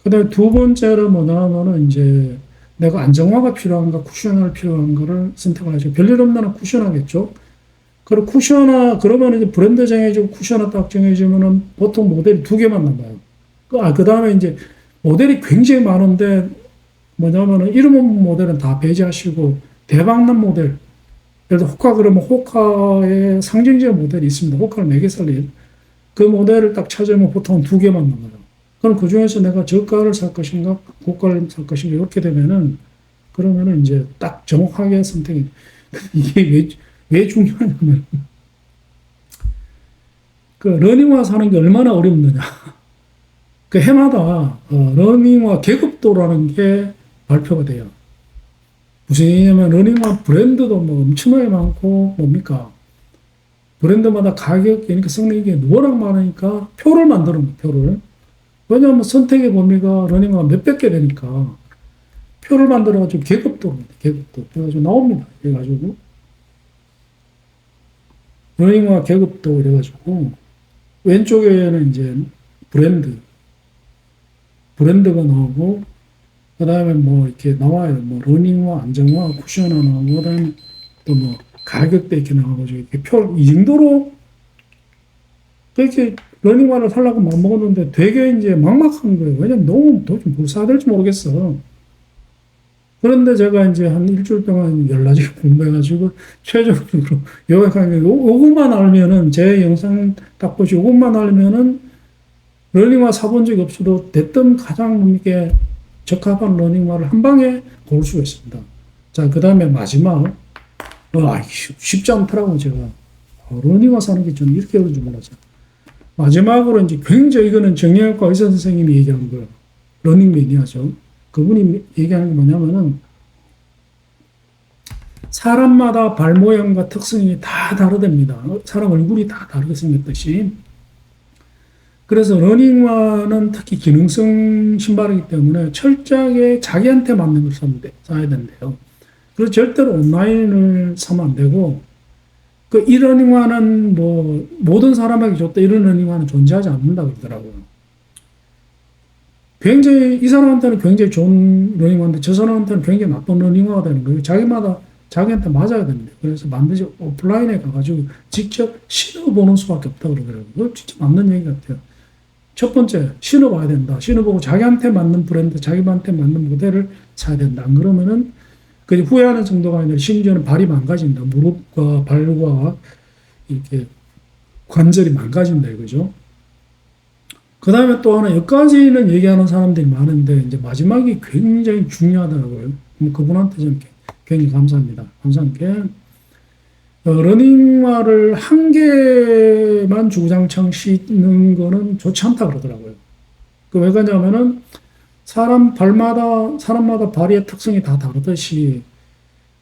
그다음에 두 번째로 뭐냐면은 이제 내가 안정화가 필요한가 쿠션화가 필요한가를 선택을 하죠. 별일 없나는 쿠션하겠죠. 그리고 쿠션화 그러면 이제 브랜드 정해지고 쿠션화 딱 정해지면은 보통 모델이 두 개만 남아요. 그다음에 이제 모델이 굉장히 많은데 뭐냐면은 이름 없는 모델은 다 배제하시고 대박난 모델 예를 들어 호카 그러면 호카의 상징적 모델이 있습니다. 호카를 4개 살린 그 모델을 딱 찾으면 보통 두 개만 남아요. 그럼 그 중에서 내가 저가를 살 것인가 고가를 살 것인가 이렇게 되면은 그러면은 이제 딱 정확하게 선택이 이게 왜 중요하냐면 그 러닝화 사는 게 얼마나 어렵느냐. 그 해마다 러닝화 계급도라는 게 발표가 돼요. 무슨 얘기냐면 러닝화 브랜드도 뭐 엄청나게 많고 뭡니까 브랜드마다 가격 그러니까 성능이 워낙 많으니까 표를 만드는 거예요. 표를 왜냐하면 선택의 범위가 러닝화가 몇백 개 되니까 표를 만들어가지고 계급도 그래가지고 나옵니다. 그래가지고 러닝화 계급도 이래가지고 왼쪽에는 이제 브랜드가 나오고 그 다음에 뭐 이렇게 나와요. 뭐 러닝화, 안정화, 쿠션화 나오고 그다음에 또 뭐 가격대 이렇게 나와가지고 이렇게 표 이 정도로 그렇게 러닝화를 살라고 마음먹었는데 되게 이제 막막한 거예요. 왜냐면 너무 도대체 뭘 사야 될지 모르겠어. 그런데 제가 이제 한 일주일 동안 열나지게 공부해가지고 최종적으로 요약한 게 요것만 알면은 제 영상 딱 보시고 요것만 알면은 러닝화 사본 적이 없어도 대뜸 가장 이게 적합한 러닝화를 한 방에 고를 수가 있습니다. 자, 그 다음에 마지막 쉽지 않더라고 제가 러닝화 사는 게 좀 이렇게 어려운 줄 몰랐어요. 마지막으로 이제 굉장히 이거는 정형외과 의사 선생님이 얘기한 거예요. 러닝 매니아죠. 그분이 얘기하는 게 뭐냐면은 사람마다 발 모양과 특성이 다 다르답니다. 사람 얼굴이 다 다르게 생겼듯이. 그래서 러닝화는 특히 기능성 신발이기 때문에 철저하게 자기한테 맞는 걸 사야 된대요. 그래서 절대로 온라인을 사면 안 되고 이 러닝화는 뭐 모든 사람에게 좋다 이런 러닝화는 존재하지 않는다 그러더라고요. 굉장히 이 사람한테는 굉장히 좋은 러닝화인데 저 사람한테는 굉장히 나쁜 러닝화가 되는 거예요. 자기한테 맞아야 되는데 그래서 반드시 오프라인에 가가지고 직접 신어보는 수밖에 없다 그러더라고요. 그거 진짜 맞는 얘기 같아요. 첫 번째 신어봐야 된다. 신어보고 자기한테 맞는 브랜드, 자기한테 맞는 모델을 사야 된다. 안 그러면은 그 후회하는 정도가 아니라 심지어는 발이 망가진다. 무릎과 발과 이렇게 관절이 망가진다 이거죠. 그 다음에 또 하나 여기까지는 얘기하는 사람들이 많은데 이제 마지막이 굉장히 중요하더라고요. 그분한테 저는 굉장히 감사합니다. 감사한 게 러닝화를 한 개만 주구장창 신는 거는 좋지 않다 그러더라고요. 왜 그러냐면은 사람마다 발의 특성이 다 다르듯이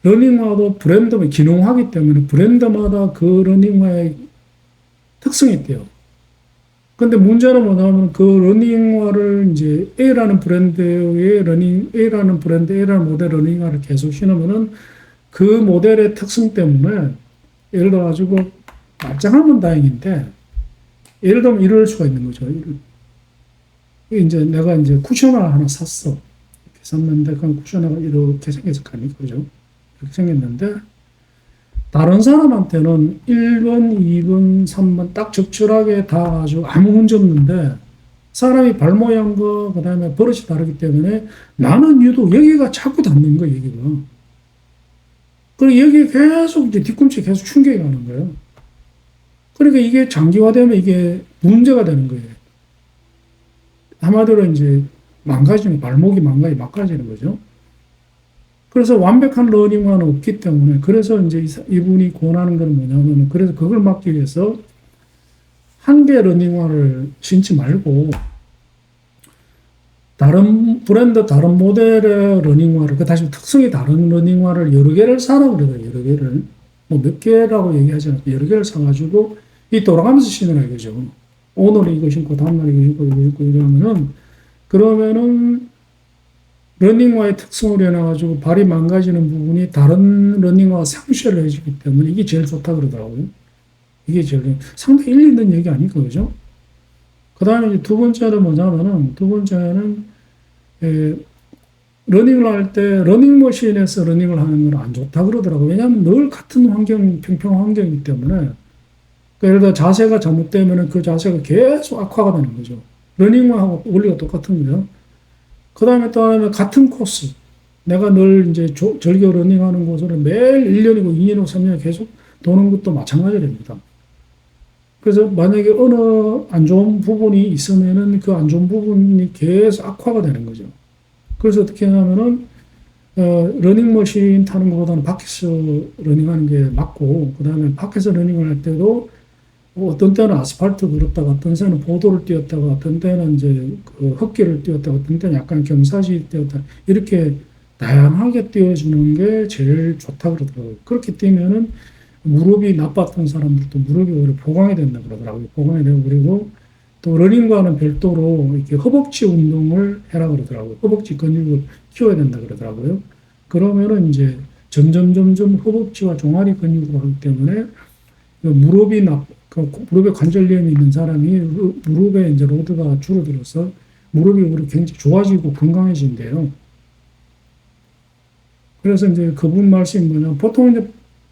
러닝화도 브랜드가 기능화기 때문에 브랜드마다 그 러닝화의 특성이 있대요. 근데 문제는 뭐냐면 그 러닝화를 이제 A라는 브랜드의 A라는 모델 러닝화를 계속 신으면은 그 모델의 특성 때문에 예를 들어가지고 말짱하면 다행인데 예를 들면 이럴 수가 있는 거죠. 이제 내가 이제 쿠션을 하나 샀어. 이렇게 샀는데 그 쿠션화가 이렇게 생겨서 가는 거죠. 이렇게 생겼는데 다른 사람한테는 1번, 2번, 3번 딱 적절하게 다 아주 아무 문제 없는데 사람이 발 모양과 그다음에 버릇이 다르기 때문에 나는 유독 여기가 자꾸 닿는 거예요, 여기가. 그리고 여기 계속 이제 뒤꿈치에 계속 충격이 가는 거예요. 그러니까 이게 장기화되면 이게 문제가 되는 거예요. 한마디로 이제 망가지는, 발목이 망가지는 거죠. 그래서 완벽한 러닝화는 없기 때문에, 그래서 이제 이분이 권하는 건 뭐냐면, 그래서 그걸 막기 위해서 한 개 러닝화를 신지 말고, 다른 브랜드, 다른 모델의 러닝화를, 그 다시 특성이 다른 러닝화를 여러 개를 사라 그래요. 여러 개를. 뭐 몇 개라고 얘기하지 않고 여러 개를 사가지고 이 돌아가면서 신으라 이거죠. 오늘 이거 신고 다음날 이거 신고 이거 신고 이러면은 그러면은 러닝화의 특성을 해놔가지고 발이 망가지는 부분이 다른 러닝화와 상쇄를 해주기 때문에 이게 제일 좋다 그러더라고요. 이게 제일 상당히 일리 있는 얘기 아닐까 그죠? 그 다음에 두 번째는 뭐냐면은 두 번째는 러닝을 할 때 러닝머신에서 러닝을 하는 건 안 좋다 그러더라고요. 왜냐하면 늘 같은 환경, 평평 환경이기 때문에. 그러니까 예를 들어 자세가 잘못되면 그 자세가 계속 악화가 되는 거죠. 러닝하고 원리가 똑같은 거예요. 그 다음에 또 하나는 같은 코스. 내가 늘 이제 절교 러닝하는 곳으로 매일 1년이고 2년이고 3년 계속 도는 것도 마찬가지입니다. 그래서 만약에 어느 안 좋은 부분이 있으면은 그 안 좋은 부분이 계속 악화가 되는 거죠. 그래서 어떻게 하냐면은, 러닝머신 타는 것보다는 밖에서 러닝하는 게 맞고, 그 다음에 밖에서 러닝을 할 때도 어떤 때는 아스팔트 걸었다가, 어떤 때는 보도를 뛰었다가, 어떤 때는 이제 그 흙길을 뛰었다가, 어떤 때는 약간 경사지 뛰었다. 이렇게 다양하게 뛰어주는 게 제일 좋다 그러더라고요. 그렇게 뛰면은 무릎이 나빴던 사람들도 무릎이 오히려 보강이 된다 그러더라고요. 보강이 되고, 그리고 또 러닝과는 별도로 이렇게 허벅지 운동을 해라 그러더라고요. 허벅지 근육을 키워야 된다 그러더라고요. 그러면은 이제 점점 허벅지와 종아리 근육을 하기 때문에 그 무릎에 관절염이 있는 사람이 무릎에 이제 로드가 줄어들어서 무릎이 오히려 굉장히 좋아지고 건강해진대요. 그래서 이제 그분 말씀이 뭐냐, 보통 이제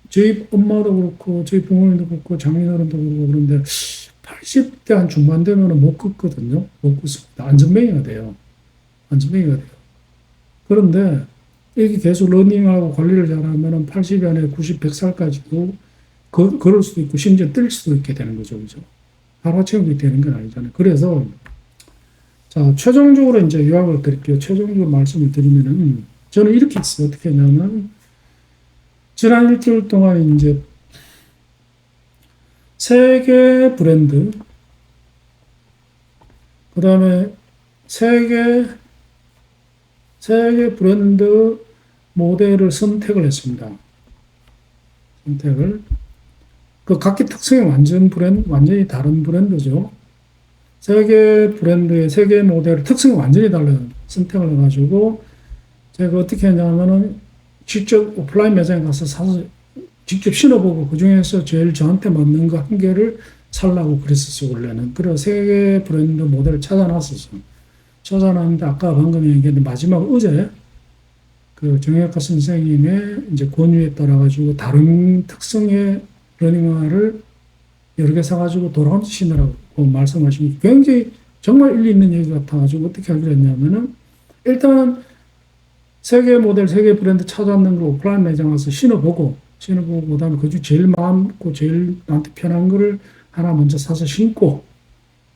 저희 엄마도 그렇고 저희 부모님도 그렇고 장인어른도 그렇고 그런데 80대 한 중반 되면 못 걷거든요. 못 걷습니다. 안전뱅이가 돼요. 안전뱅이가 돼요. 그런데 이렇게 계속 러닝하고 관리를 잘하면 80이 안에 90, 100살까지도 걸을 수도 있고 심지어 뛸 수도 있게 되는 거죠. 그죠? 하루아침에 되는 건 아니잖아요. 그래서 자, 최종적으로 이제 요약을 드릴게요. 최종적으로 말씀을 드리면은 저는 이렇게 했어요. 어떻게 했냐면 지난 일주일 동안 이제 세 개 브랜드, 그 다음에 세 개 브랜드 모델을 선택을 했습니다. 선택을. 그 각기 특성이 완전히 다른 브랜드죠. 세 개 브랜드의 세 개 모델 특성이 완전히 달라요. 선택을 해가지고 제가 어떻게 했냐면은 직접 오프라인 매장에 가서 사서 직접 신어보고 그 중에서 제일 저한테 맞는 거 한 개를 살라고 그랬었어요, 원래는. 그래서 세 개 브랜드 모델을 찾아놨었어요. 찾아놨는데 아까 방금 얘기했는데 마지막 어제 그 정형외과 선생님의 이제 권유에 따라가지고 다른 특성의 러닝화를 여러 개 사가지고 돌아오면서 신으라고 말씀하신 게 굉장히 정말 일리 있는 얘기 같아가지고 어떻게 하기로 했냐면은 일단 세 개 모델, 세 개 브랜드 찾아왔는 걸 오프라인 매장 가서 신어보고 그다음에 그중 제일 마음고 제일 나한테 편한 거를 하나 먼저 사서 신고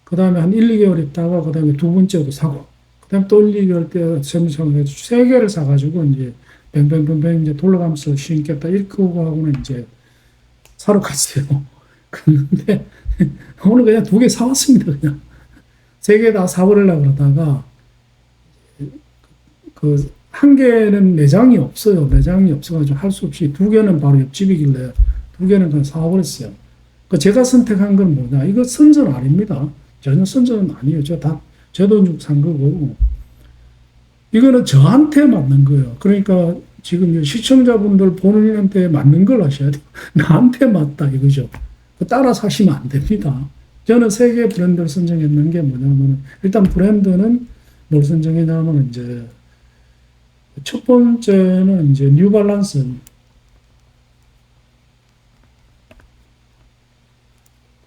그다음에 한 1, 2개월 있다가 그다음에 두 번째도 사고 그다음에 또 1, 2개월 때 세무상을 해서 세 개를 사가지고 이제 뱅뱅뱅뱅 이제 돌아가면서 신겠다 이렇게 하고는 이제 사러 갔어요. 근데 오늘 그냥 두 개 사왔습니다. 그냥 세 개 다 사버리려고 그러다가 그 한 개는 매장이 없어요. 매장이 없어가지고 할 수 없이 두 개는 바로 옆집이길래 두 개는 그냥 사버렸어요. 그 제가 선택한 건 뭐냐? 이거 선전 아닙니다. 전혀 선전은 아니에요. 제 돈 주고 산 거고. 이거는 저한테 맞는 거예요. 그러니까 지금 시청자분들 본인한테 맞는 걸 하셔야 돼요. 나한테 맞다 이거죠. 따라 사시면 안 됩니다. 저는 세 개 브랜드를 선정했는 게 뭐냐면 일단 브랜드는 뭘 선정했냐면 이제 첫 번째는 이제 뉴발란스.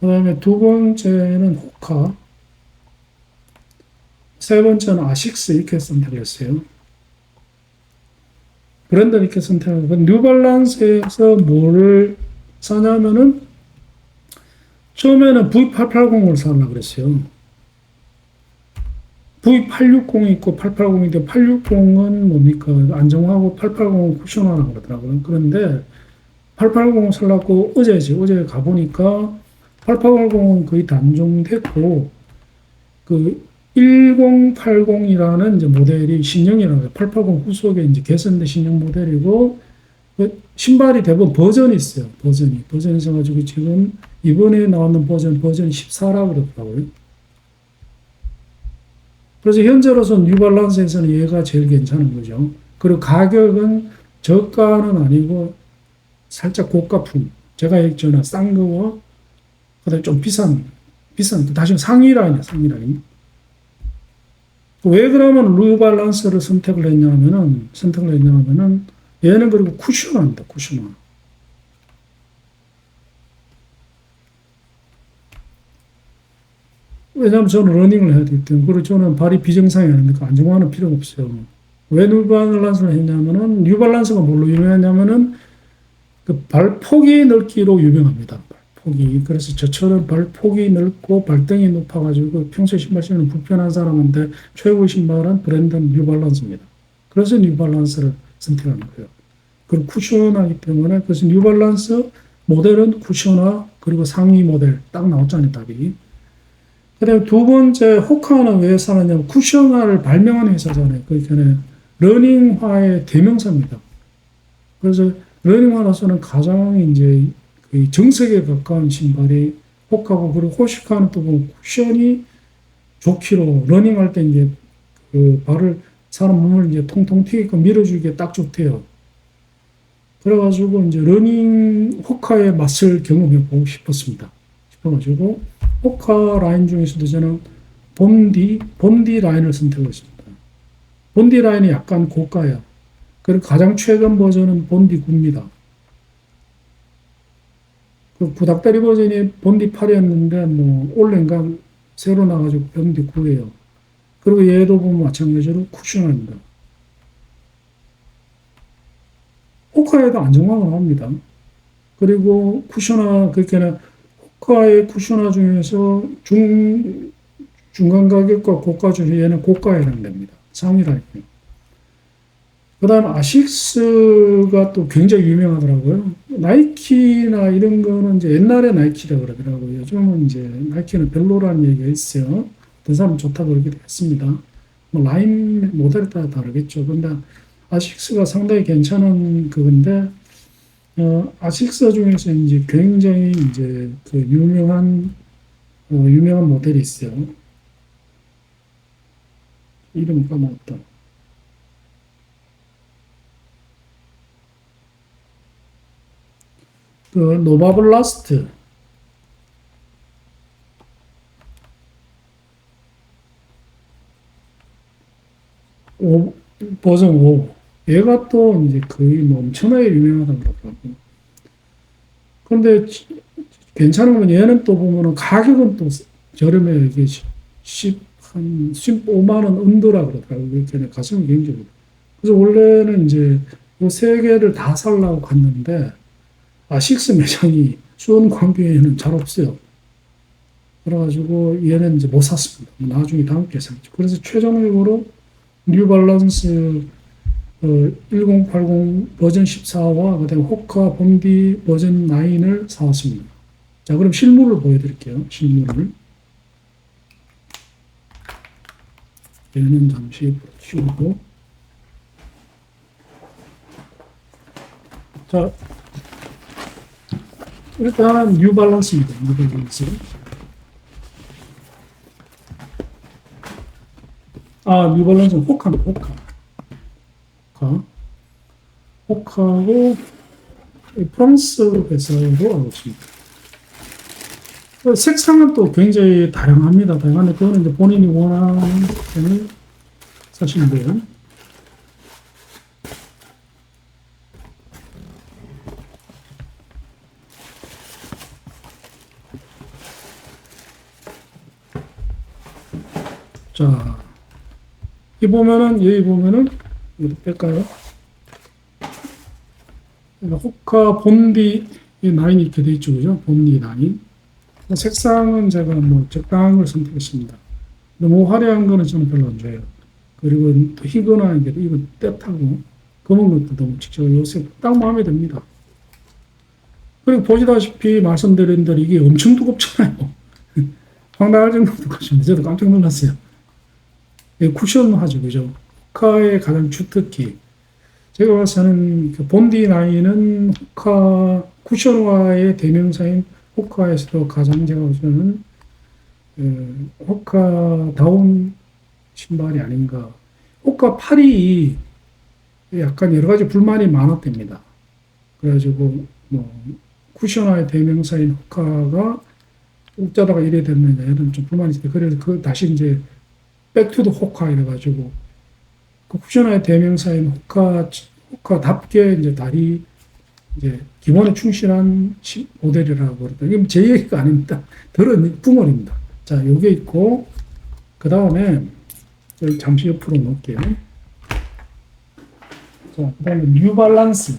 그 다음에 두 번째는 호카. 세 번째는 아식스 이렇게 선택을 했어요. 브랜드를 이렇게 선택하고, 뉴발란스에서 뭐를 사냐면은, 처음에는 V880을 사려고 그랬어요. V860이 있고 880인데 860은 뭡니까? 안정화하고 880은 쿠션화라고 그러더라고요. 그런데 880 살라고 어제 가보니까 880은 거의 단종됐고 그 1080이라는 이제 모델이 신형이라고 해요. 880 후속에 이제 개선된 신형 모델이고 그 신발이 대부분 버전이 있어요. 버전이 있어가지고 지금 이번에 나왔는 버전 14라고 그러더라고요. 그래서 현재로서는 뉴발란스에서는 얘가 제일 괜찮은 거죠. 그리고 가격은 저가는 아니고 살짝 고가품. 제가 얘기했잖아. 싼 거와 그다음에 좀 비싼 다시 상위 라인이야, 상위 라인. 왜 그러면 뉴발란스를 선택을 했냐면은 얘는 그리고 쿠션화입니다. 쿠션화. 왜냐하면 저는 러닝을 해야 되기 때문에 그리고 저는 발이 비정상이 아닙니까? 안정화는 필요가 없어요. 왜 뉴발란스를 했냐면은 뉴발란스가 뭘로 유명하냐면은 그 발폭이 넓기로 유명합니다. 발폭이. 그래서 저처럼 발폭이 넓고 발등이 높아가지고 평소에 신발 신는 불편한 사람한테 최고의 신발은 브랜드는 뉴발란스입니다. 그래서 뉴발란스를 선택한 거예요. 그리고 쿠션하기 때문에 그래서 뉴발란스 모델은 쿠션화 그리고 상위 모델 딱 나왔잖아요, 답이. 그다음에 두 번째 호카는 왜 사느냐면 쿠션화를 발명한 회사잖아요. 그러니까 러닝화의 대명사입니다. 그래서 러닝화로서는 가장 이제 그 정석에 가까운 신발이 호카고 그리고 호시카는 또 보면 쿠션이 좋기로 러닝할 때 이제 그 발을 사람 몸을 이제 통통 튀게끔 밀어주기에 딱 좋대요. 그래가지고 이제 러닝 호카의 맛을 경험해 보고 싶어가지고 호카 라인 중에서도 저는 본디 라인을 선택했습니다. 본디 라인이 약간 고가예요. 그리고 가장 최근 버전은 본디 9입니다. 그 구닥다리 버전이 본디 8이었는데 뭐 올해인가 새로 나가지고 본디 9예요. 그리고 얘도 보면 마찬가지로 쿠션화입니다. 호카에도 안정화가 나옵니다. 그리고 쿠션화 그렇게는 호카의 쿠션화 중에서 중간 가격과 고가 중에 얘는 고가에 해당됩니다. 상위라인이요. 그 다음 아식스가 또 굉장히 유명하더라고요. 나이키나 이런 거는 이제 옛날에 나이키라고 그러더라고요. 요즘은 이제 나이키는 별로라는 얘기가 있어요. 어떤 사람은 좋다고 그러기도 했습니다. 뭐 라인 모델에 따라 다르겠죠. 근데 아식스가 상당히 괜찮은 그건데, 아식스 중에서 이제 굉장히 이제 그 유명한 모델이 있어요. 이름을 까먹었다. 그 노바블라스트 버전 5 얘가 또 이제 거의 뭐 엄청나게 유명하다고 그러더라고요. 그런데 괜찮은 건 얘는 또 보면은 가격은 또 저렴해요. 이게 15만 원 언더라 그러더라고요. 그러니까 가성비 굉장히. 그래서 원래는 이제 이 세 개를 다 살라고 갔는데 아식스 매장이 수원 광교에는 잘 없어요. 그래가지고 얘는 이제 못 샀습니다. 나중에 다음 주에 샀죠. 그래서 최종적으로 뉴발란스 1080 버전 14와 그다음에 호카 본디 버전 9을 사왔습니다. 자, 그럼 실물을 보여드릴게요. 실물을. 얘는 잠시 치우고. 자, 일단 뉴발란스입니다. 뉴발란스. 뉴발란스는 호카입니다. 호카고 프랑스 회사로 알고 있습니다. 색상은 또 굉장히 다양합니다. 다양한데 그거는 이제 본인이 원하는 펜을 사시면 돼요. 자, 여기 보면은, 이거 뺄까요? 호카 본디 9 이렇게 돼 있죠, 그죠? 본디 9. 색상은 제가 뭐 적당한 걸 선택했습니다. 너무 화려한 거는 저는 별로 안 좋아해요. 그리고 또 희거나 이게 이거 때타고 검은 것도 너무 직접 요새 딱 마음에 듭니다. 그리고 보시다시피 말씀드린 대로 이게 엄청 두껍잖아요. 황당할 정도로 두껍습니다. 저도 깜짝 놀랐어요. 쿠션하죠, 그죠? 호카의 가장 주특기. 제가 봐서는 그 본디9은 호카, 쿠션화의 대명사인 호카에서도 가장 제가 봐서는 호카다운 신발이 아닌가. 호카 팔이 약간 여러 가지 불만이 많았답니다. 그래가지고 뭐 쿠션화의 대명사인 호카가 어쩌다가 이래 됐느냐 이런 좀 불만이 있어요. 그래서 그 다시 이제 백투더 호카 이래가지고 그 쿠션화의 대명사인 호카답게 이제 다리 이제 기본에 충실한 모델이라고 그러다. 이건 제 얘기가 아닙니다. 들은 풍월입니다. 자, 요게 있고 그 다음에 잠시 옆으로 놓을게요. 자, 그 다음에 뉴발란스.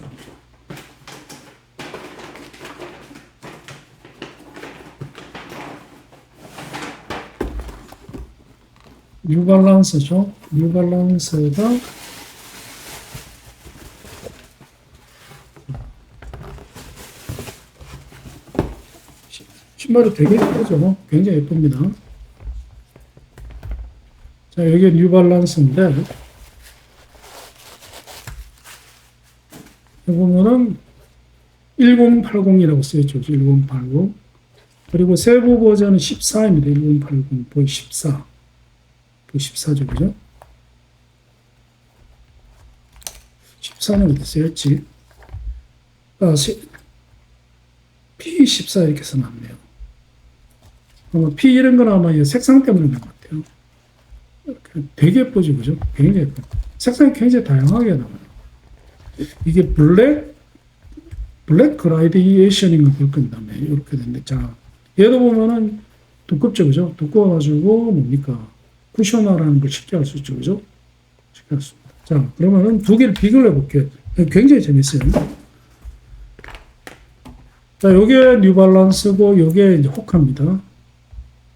뉴발란스죠. 뉴발란스가 신발이 되게 예쁘죠. 굉장히 예쁩니다. 자, 여기 뉴발란스인데 여기 보면은 1080이라고 써있죠. 1080. 그리고 세부 버전은 14입니다. 1080 보이 14. 14죠, 그죠? 14는 어디 쓰였지? P14 이렇게 써놨네요. P 이런 건 아마 색상 때문에 그런 것 같아요. 되게 예쁘죠, 그죠? 굉장히 예뻐요. 색상이 굉장히 다양하게 나와요. 이게 블랙 그라디에이션인가 볼 겁니다. 이렇게 됐는데, 자, 얘도 보면은 두껍죠, 그죠? 두꺼워가지고 뭡니까? 쿠션화라는 걸 쉽게 할 수 있죠, 그죠? 쉽게 할 수 있습니다. 자, 그러면은 두 개를 비교를 해볼게요. 굉장히 재밌어요. 자, 요게 뉴발란스고, 요게 이제 호카입니다.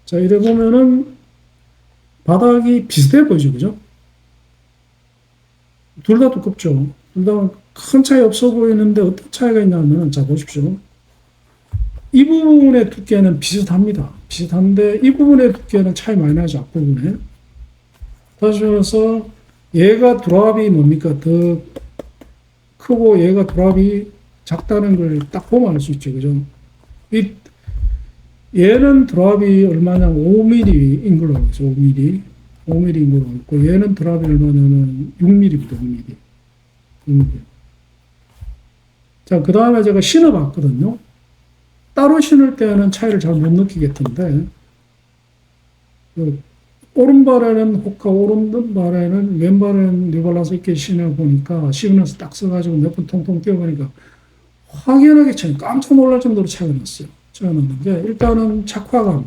자, 이래 보면은 바닥이 비슷해 보이죠, 그죠? 둘 다 두껍죠. 둘 다 큰 차이 없어 보이는데 어떤 차이가 있냐면은, 자, 보십시오. 이 부분의 두께는 비슷합니다. 비슷한데 이 부분의 두께는 차이 많이 나죠. 앞부분에. 다시 말해서 얘가 드랍이 뭡니까? 더 크고 얘가 드랍이 작다는 걸 딱 보면 알 수 있죠. 그죠? 얘는 드랍이 얼마냐? 5mm인 걸로 알고 있어요. 5mm. 5mm인 걸로 알고 있고 얘는 드랍이 얼마냐면 6mm입니다. 6mm. 6mm. 자, 그 다음에 제가 신어봤거든요. 따로 신을 때는 차이를 잘 못 느끼겠던데, 오른발에는 호카, 오른발에는 왼발에는 뉴발란스 있게 신어보니까, 시그너스 딱 써가지고 몇 번 통통 뛰어보니까, 확연하게 차이, 깜짝 놀랄 정도로 차이가 났어요. 차이가 났는 게, 일단은 착화감,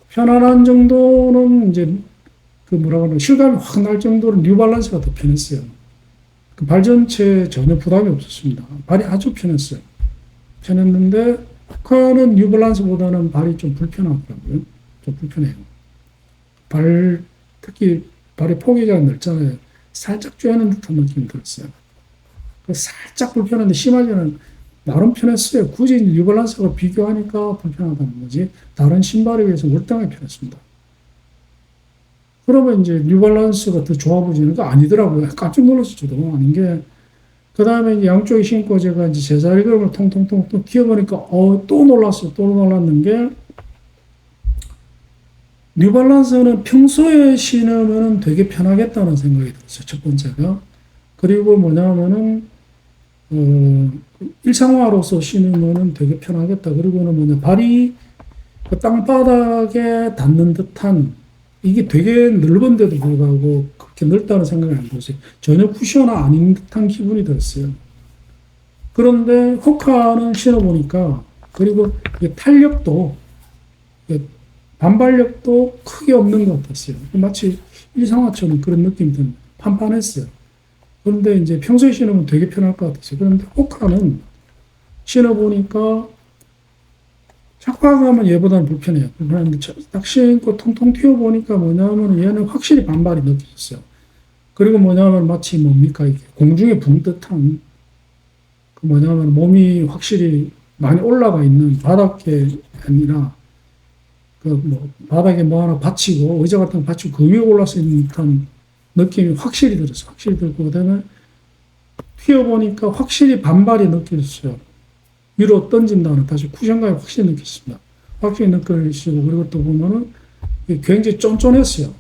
편안한 정도는 이제, 그 뭐라 그러나, 실감이 확 날 정도로 뉴발란스가 더 편했어요. 그 발 전체에 전혀 부담이 없었습니다. 발이 아주 편했어요. 편했는데 호카는 뉴발란스보다는 발이 좀 불편하더라고요. 좀 불편해요. 특히 발의 폭이가 넓잖아요. 살짝 쬐는 듯한 느낌이 들었어요. 살짝 불편한데 심하지는 나름 편했어요. 굳이 뉴발란스가 비교하니까 불편하다는 거지. 다른 신발에 비해서 월등하게 편했습니다. 그러면 이제 뉴발란스가 더 좋아 보이는 거 아니더라고요. 깜짝 놀랐어요. 저도 아닌 게. 그 다음에 양쪽에 신고 제가 이제 제자리 걸음을 통통통 튀어보니까, 또 놀랐어요. 또 놀랐는 게, 뉴발란스는 평소에 신으면 되게 편하겠다는 생각이 들었어요. 첫 번째가. 그리고 뭐냐면은, 일상화로서 신으면 되게 편하겠다. 그리고는 발이 그 땅바닥에 닿는 듯한, 이게 되게 넓은데도 불구하고 그렇게 넓다는 생각이 안 들었어요. 전혀 쿠션화 아닌 듯한 기분이 들었어요. 그런데 호카는 신어보니까, 그리고 탄력도, 반발력도 크게 없는 것 같았어요. 마치 일상화처럼 그런 느낌이 드는, 판판했어요. 그런데 이제 평소에 신으면 되게 편할 것 같았어요. 그런데 호카는 신어보니까 착화감은 얘보다는 불편해요. 불편한데 딱 신고 통통 튀어보니까 뭐냐면 얘는 확실히 반발이 느껴졌어요. 그리고 뭐냐면 마치 뭡니까 이게 공중에 붕 듯한 그 뭐냐면 몸이 확실히 많이 올라가 있는 바닥에 아니라 그 뭐 바닥에 뭐 하나 받치고 의자 같은 거 받치고 그 위에 올라서 있는 듯한 느낌이 확실히 들었어요. 확실히 들고 그다음에 튀어보니까 확실히 반발이 느껴졌어요. 위로 던진다는 다시 쿠션감이 확실히 느껴졌습니다. 확실히 느껴지고 그리고 또 보면은 굉장히 쫀쫀했어요.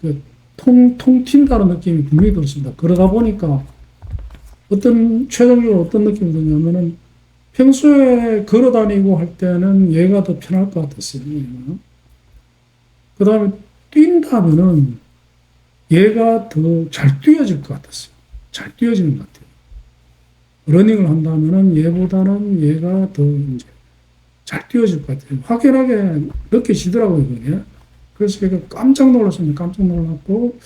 그 통 튄다는 느낌이 분명히 들었습니다. 그러다 보니까 최종적으로 어떤 느낌이 드냐면은 평소에 걸어 다니고 할 때는 얘가 더 편할 것 같았어요. 그 다음에 뛴다면은 얘가 더 잘 뛰어질 것 같았어요. 잘 뛰어지는 것 같아요. 러닝을 한다면은 얘보다는 얘가 더 이제 잘 뛰어질 것 같아요. 확연하게 느껴지더라고요, 그게. 그래서 제가 깜짝 놀랐습니다. 깜짝 놀랐고,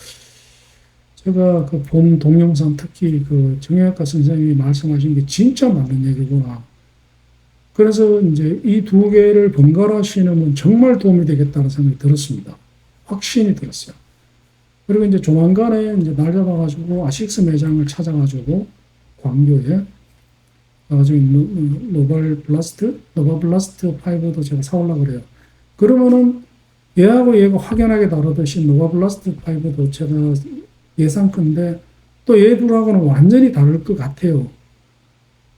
제가 그 본 동영상 특히 그 정형외과 선생님이 말씀하신 게 진짜 맞는 얘기구나. 그래서 이제 이 두 개를 번갈아 신으면 정말 도움이 되겠다는 생각이 들었습니다. 확신이 들었어요. 그리고 이제 조만간에 이제 날 잡아가지고 아식스 매장을 찾아가지고 광교에 나중에 노바블라스트 5도 제가 사오려고 그래요. 그러면은 얘하고 얘가 확연하게 다르듯이 노바블라스트 5도 제가 예상컨대 또 얘 둘하고는 완전히 다를 것 같아요.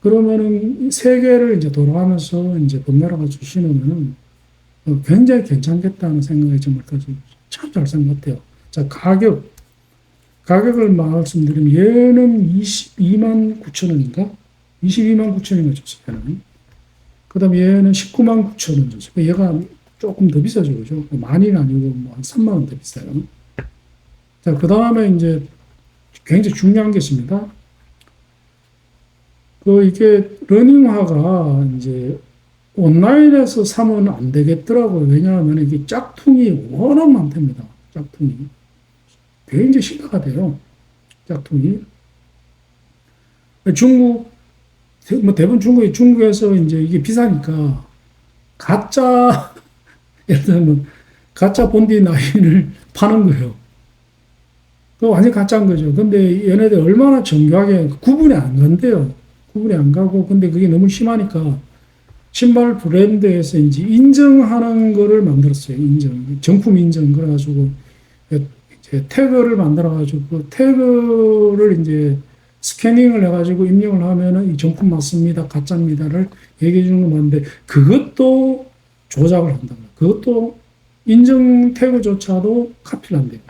그러면은 세 개를 이제 돌아가면서 이제 번갈아 가지고 신으면은 굉장히 괜찮겠다는 생각이 정말 참 잘 생각 같아요. 자, 가격을 말씀드리면 얘는 22만 9천 원인가? 22만 9천 원인가 줬어요. 얘는. 그 다음에 얘는 19만 9천 원 줬어요. 얘가 조금 더 비싸죠. 그죠? 많이는 아니고 뭐 한 3만 원 더 비싸요. 자, 그 다음에 이제 굉장히 중요한 게 있습니다. 이게 러닝화가 이제 온라인에서 사면 안 되겠더라고요. 왜냐하면 이게 짝퉁이 워낙 많답니다. 짝퉁이. 굉장히 심각가 돼요. 짝퉁이. 뭐 대부분 중국에서 이제 이게 비싸니까 가짜, 예를 들면 가짜 본디 나인을 파는 거예요. 그 완전 가짜인 거죠. 근데 얘네들 얼마나 정교하게 구분이 안 간대요. 구분이 안 가고, 근데 그게 너무 심하니까 신발 브랜드에서 이제 인정하는 거를 만들었어요. 정품 인정. 그래가지고 이제 태그를 만들어가지고 그 태그를 이제 스캐닝을 해가지고 입력을 하면은 이 정품 맞습니다, 가짜입니다를 얘기해 주는 거 맞는데 그것도 조작을 한다고요. 그것도 인증 태그조차도 카피를 한대요.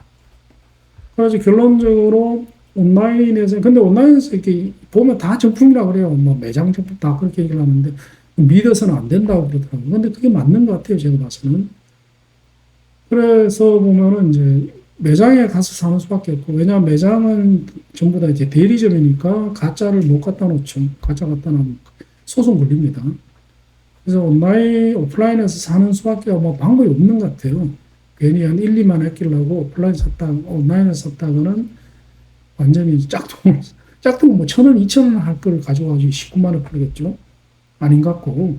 그래서 결론적으로 온라인에서, 근데 온라인에서 이렇게 보면 다 정품이라 그래요. 뭐 매장 정품 다 그렇게 얘기를 하는데 믿어서는 안 된다고 그러더라고요. 근데 그게 맞는 것 같아요, 제가 봐서는. 그래서 보면은 이제 매장에 가서 사는 수밖에 없고, 왜냐하면 매장은 전부 다 이제 대리점이니까 가짜를 못 갖다 놓죠. 가짜 갖다 놓으면 소송 걸립니다. 그래서 오프라인에서 사는 수밖에 뭐 방법이 없는 것 같아요. 괜히 한 1, 2만 아끼려고 온라인에서 샀다가는 완전히 짝퉁은 뭐 1,000원, 2,000원 할 걸 가져가지고 19만 원 팔겠죠. 아닌 것 같고.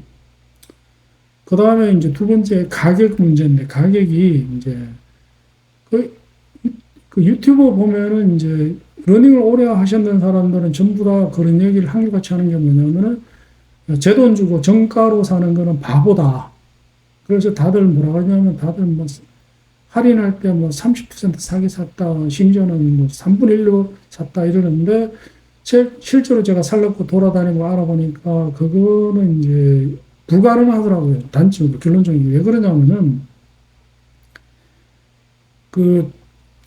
그 다음에 이제 두 번째 가격 문제인데, 가격이 이제 그 유튜버 보면은 이제 러닝을 오래 하셨는 사람들은 전부 다 그런 얘기를 한결같이 하는 게 뭐냐면은 제 돈 주고 정가로 사는 거는 바보다. 그래서 다들 뭐라고 하냐면 다들 뭐 할인할 때 뭐 30% 사게 샀다. 심지어는 뭐 3분의 1로 샀다 이러는데 실제로 제가 살려고 돌아다니고 알아보니까 그거는 이제 불가능하더라고요. 단점으로 결론적인 게 왜 그러냐면은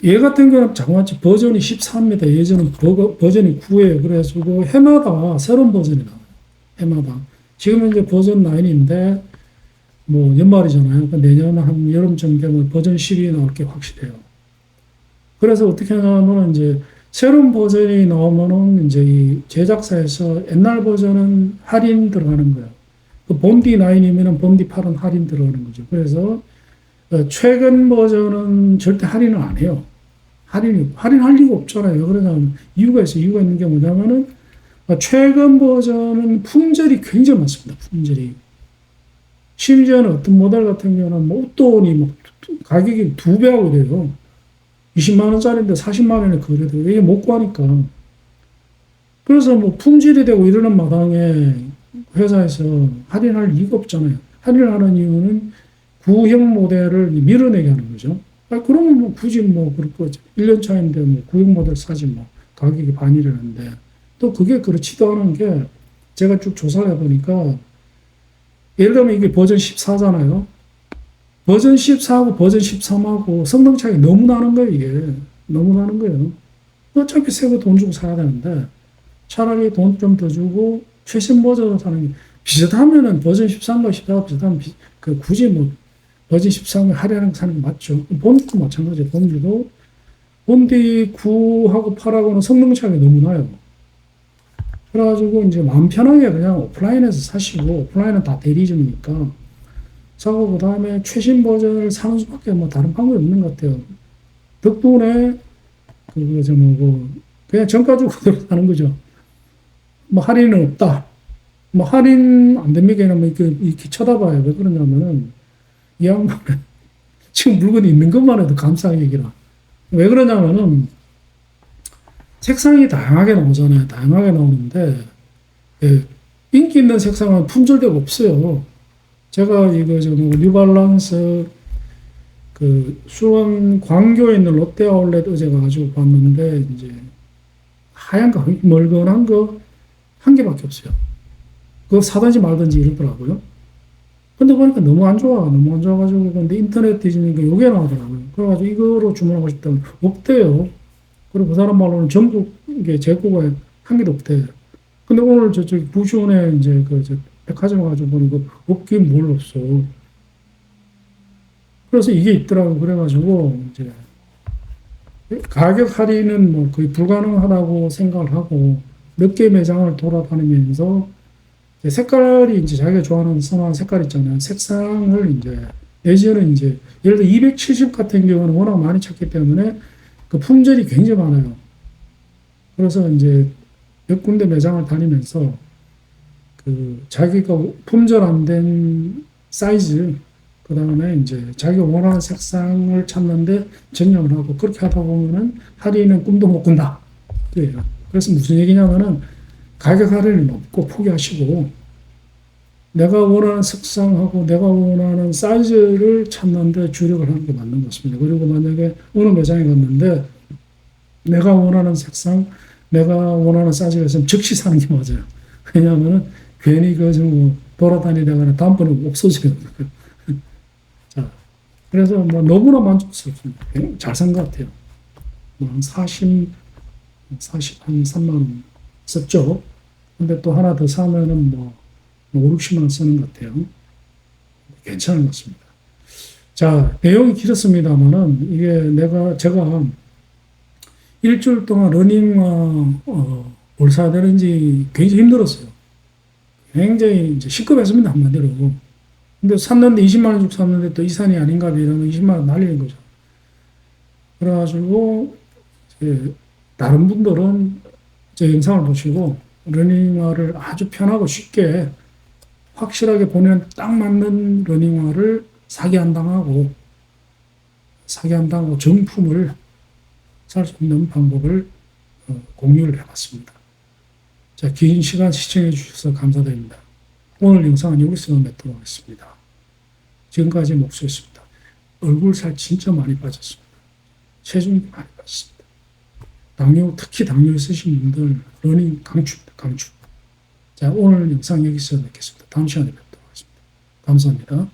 얘 같은 경우는 자그마치 버전이 14입니다. 예전은 버전이 9예요. 그래가지고 해마다 새로운 버전이 나와요. 해마다. 지금 이제 버전 9인데, 뭐, 연말이잖아요. 내년 한 여름쯤 되면 버전 10이 나올 게 확실해요. 그래서 어떻게 하냐면, 이제, 새로운 버전이 나오면은, 이제 이 제작사에서 옛날 버전은 할인 들어가는 거예요. 그 본디 9이면은 본디 8은 할인 들어가는 거죠. 그래서, 최근 버전은 절대 할인을 안 해요. 할인할 리가 없잖아요. 왜 그러냐면, 이유가 있는 게 뭐냐면은, 최근 버전은 품절이 굉장히 많습니다. 품절이. 심지어는 어떤 모델 같은 경우는 뭐 옷돈이 뭐 가격이 2배하고 돼요. 20만 원짜리인데 40만 원에 거래돼요. 이게 못 구하니까. 그래서 뭐 품질이 되고 이러는 마당에 회사에서 할인할 이유가 없잖아요. 할인하는 이유는 구형 모델을 밀어내게 하는 거죠. 아, 그러면 뭐 굳이 뭐 그럴 거죠. 1년 차인데 뭐 구형 모델 사지 뭐 가격이 반이라는데 또 그게 그렇지도 않은 게 제가 쭉 조사를 해보니까 예를 들면 이게 버전 14잖아요. 버전 14하고 버전 13하고 성능 차이 너무 나는 거예요, 이게. 너무 나는 거예요. 어차피 새 거 돈 주고 사야 되는데 차라리 돈 좀 더 주고 최신 버전을 사는 게 비슷하면은 버전 13과 14가 비슷하면 그 굳이 뭐 버전 13을 할인하는 거 사는 게 맞죠. 본드도 마찬가지예요. 본드 9하고 8하고는 성능 차이가 너무 나요. 그래가지고 이제 마음 편하게 그냥 오프라인에서 사시고 오프라인은 다 대리점이니까 사고 그다음에 최신 버전을 사는 수밖에 뭐 다른 방법이 없는 것 같아요. 덕분에 그저 뭐고 그냥 정가주고 그대로 사는 거죠. 뭐 할인은 없다. 뭐 할인 안 됩니까? 이러면 이렇게 쳐다봐요. 왜 그러냐면은 이 양반은 지금 물건이 있는 것만 해도 감사한 얘기라. 왜 그러냐면은 색상이 다양하게 나오잖아요. 다양하게 나오는데 예, 인기 있는 색상은 품절되고 없어요. 제가 이거 뭐 뉴발란스 그 수원 광교에 있는 롯데 아울렛 어제 가지고 봤는데 이제 하얀 거 멀건한 거 한 개밖에 없어요. 그거 사든지 말든지 이러더라고요. 근데 보니까 너무 안 좋아. 너무 안 좋아가지고 근데 인터넷 뒤지니까 요게 나오더라고요. 그래가지고 이거로 주문하고 싶다면 없대요. 그리고 그 사람 말로는 전국 이게 재고가 한 개도 없대. 근데 오늘 저쪽 부시원에 이제 저 백화점 가지고 보니까 없긴 뭘 없어. 그래서 이게 있더라고. 그래가지고 이제 가격 할인은 뭐 거의 불가능하다고 생각을 하고 몇 개 매장을 돌아다니면서 이제 색깔이 이제 자기가 좋아하는 선호하는 색깔 있잖아요. 색상을 이제 예전에 이제 예를 들어 270 같은 경우는 워낙 많이 찾기 때문에 그 품절이 굉장히 많아요. 그래서 이제 몇 군데 매장을 다니면서 그 자기가 품절 안 된 사이즈 그 다음에 이제 자기가 원하는 색상을 찾는데 전념을 하고 그렇게 하다 보면은 할인은 꿈도 못 꾼다. 그래요. 그래서 무슨 얘기냐면은 가격 할인은 없고 포기하시고 내가 원하는 색상하고 내가 원하는 사이즈를 찾는데 주력을 하는 게 맞는 것 같습니다. 그리고 만약에 어느 매장에 갔는데 내가 원하는 색상, 내가 원하는 사이즈가 있으면 즉시 사는 게 맞아요. 왜냐하면은 괜히 뭐 돌아다니다가 다음번에 없어져요. 자, 그래서 뭐 너무나 만족스럽습니다. 잘 산 것 같아요. 한 40, 한 3만 원 썼죠. 근데 또 하나 더 사면은 뭐 5, 60만 원 쓰는 것 같아요. 괜찮은 것 같습니다. 자, 내용이 길었습니다만은 이게 제가 일주일 동안 러닝화 뭘 사야 되는지 굉장히 힘들었어요. 굉장히 이제 시급했습니다, 한마디로. 근데 샀는데 20만 원 주고 샀는데 또 이 산이 아닌가 이러면 20만 원 날리는 거죠. 그래가지고 이제 다른 분들은 제 영상을 보시고 러닝화를 아주 편하고 쉽게 확실하게 보면 딱 맞는 러닝화를 사기 안 당하고 정품을 살 수 있는 방법을 공유를 해봤습니다. 자, 긴 시간 시청해 주셔서 감사드립니다. 오늘 영상은 여기서 맺도록 하겠습니다. 지금까지 목소리였습니다. 얼굴 살 진짜 많이 빠졌습니다. 체중이 많이 빠졌습니다. 특히 당뇨 있으신 분들 러닝 강추입니다. 강추. 자, 오늘 영상 여기서 맺겠습니다. 다음 시간에 뵙도록 하겠습니다. 감사합니다.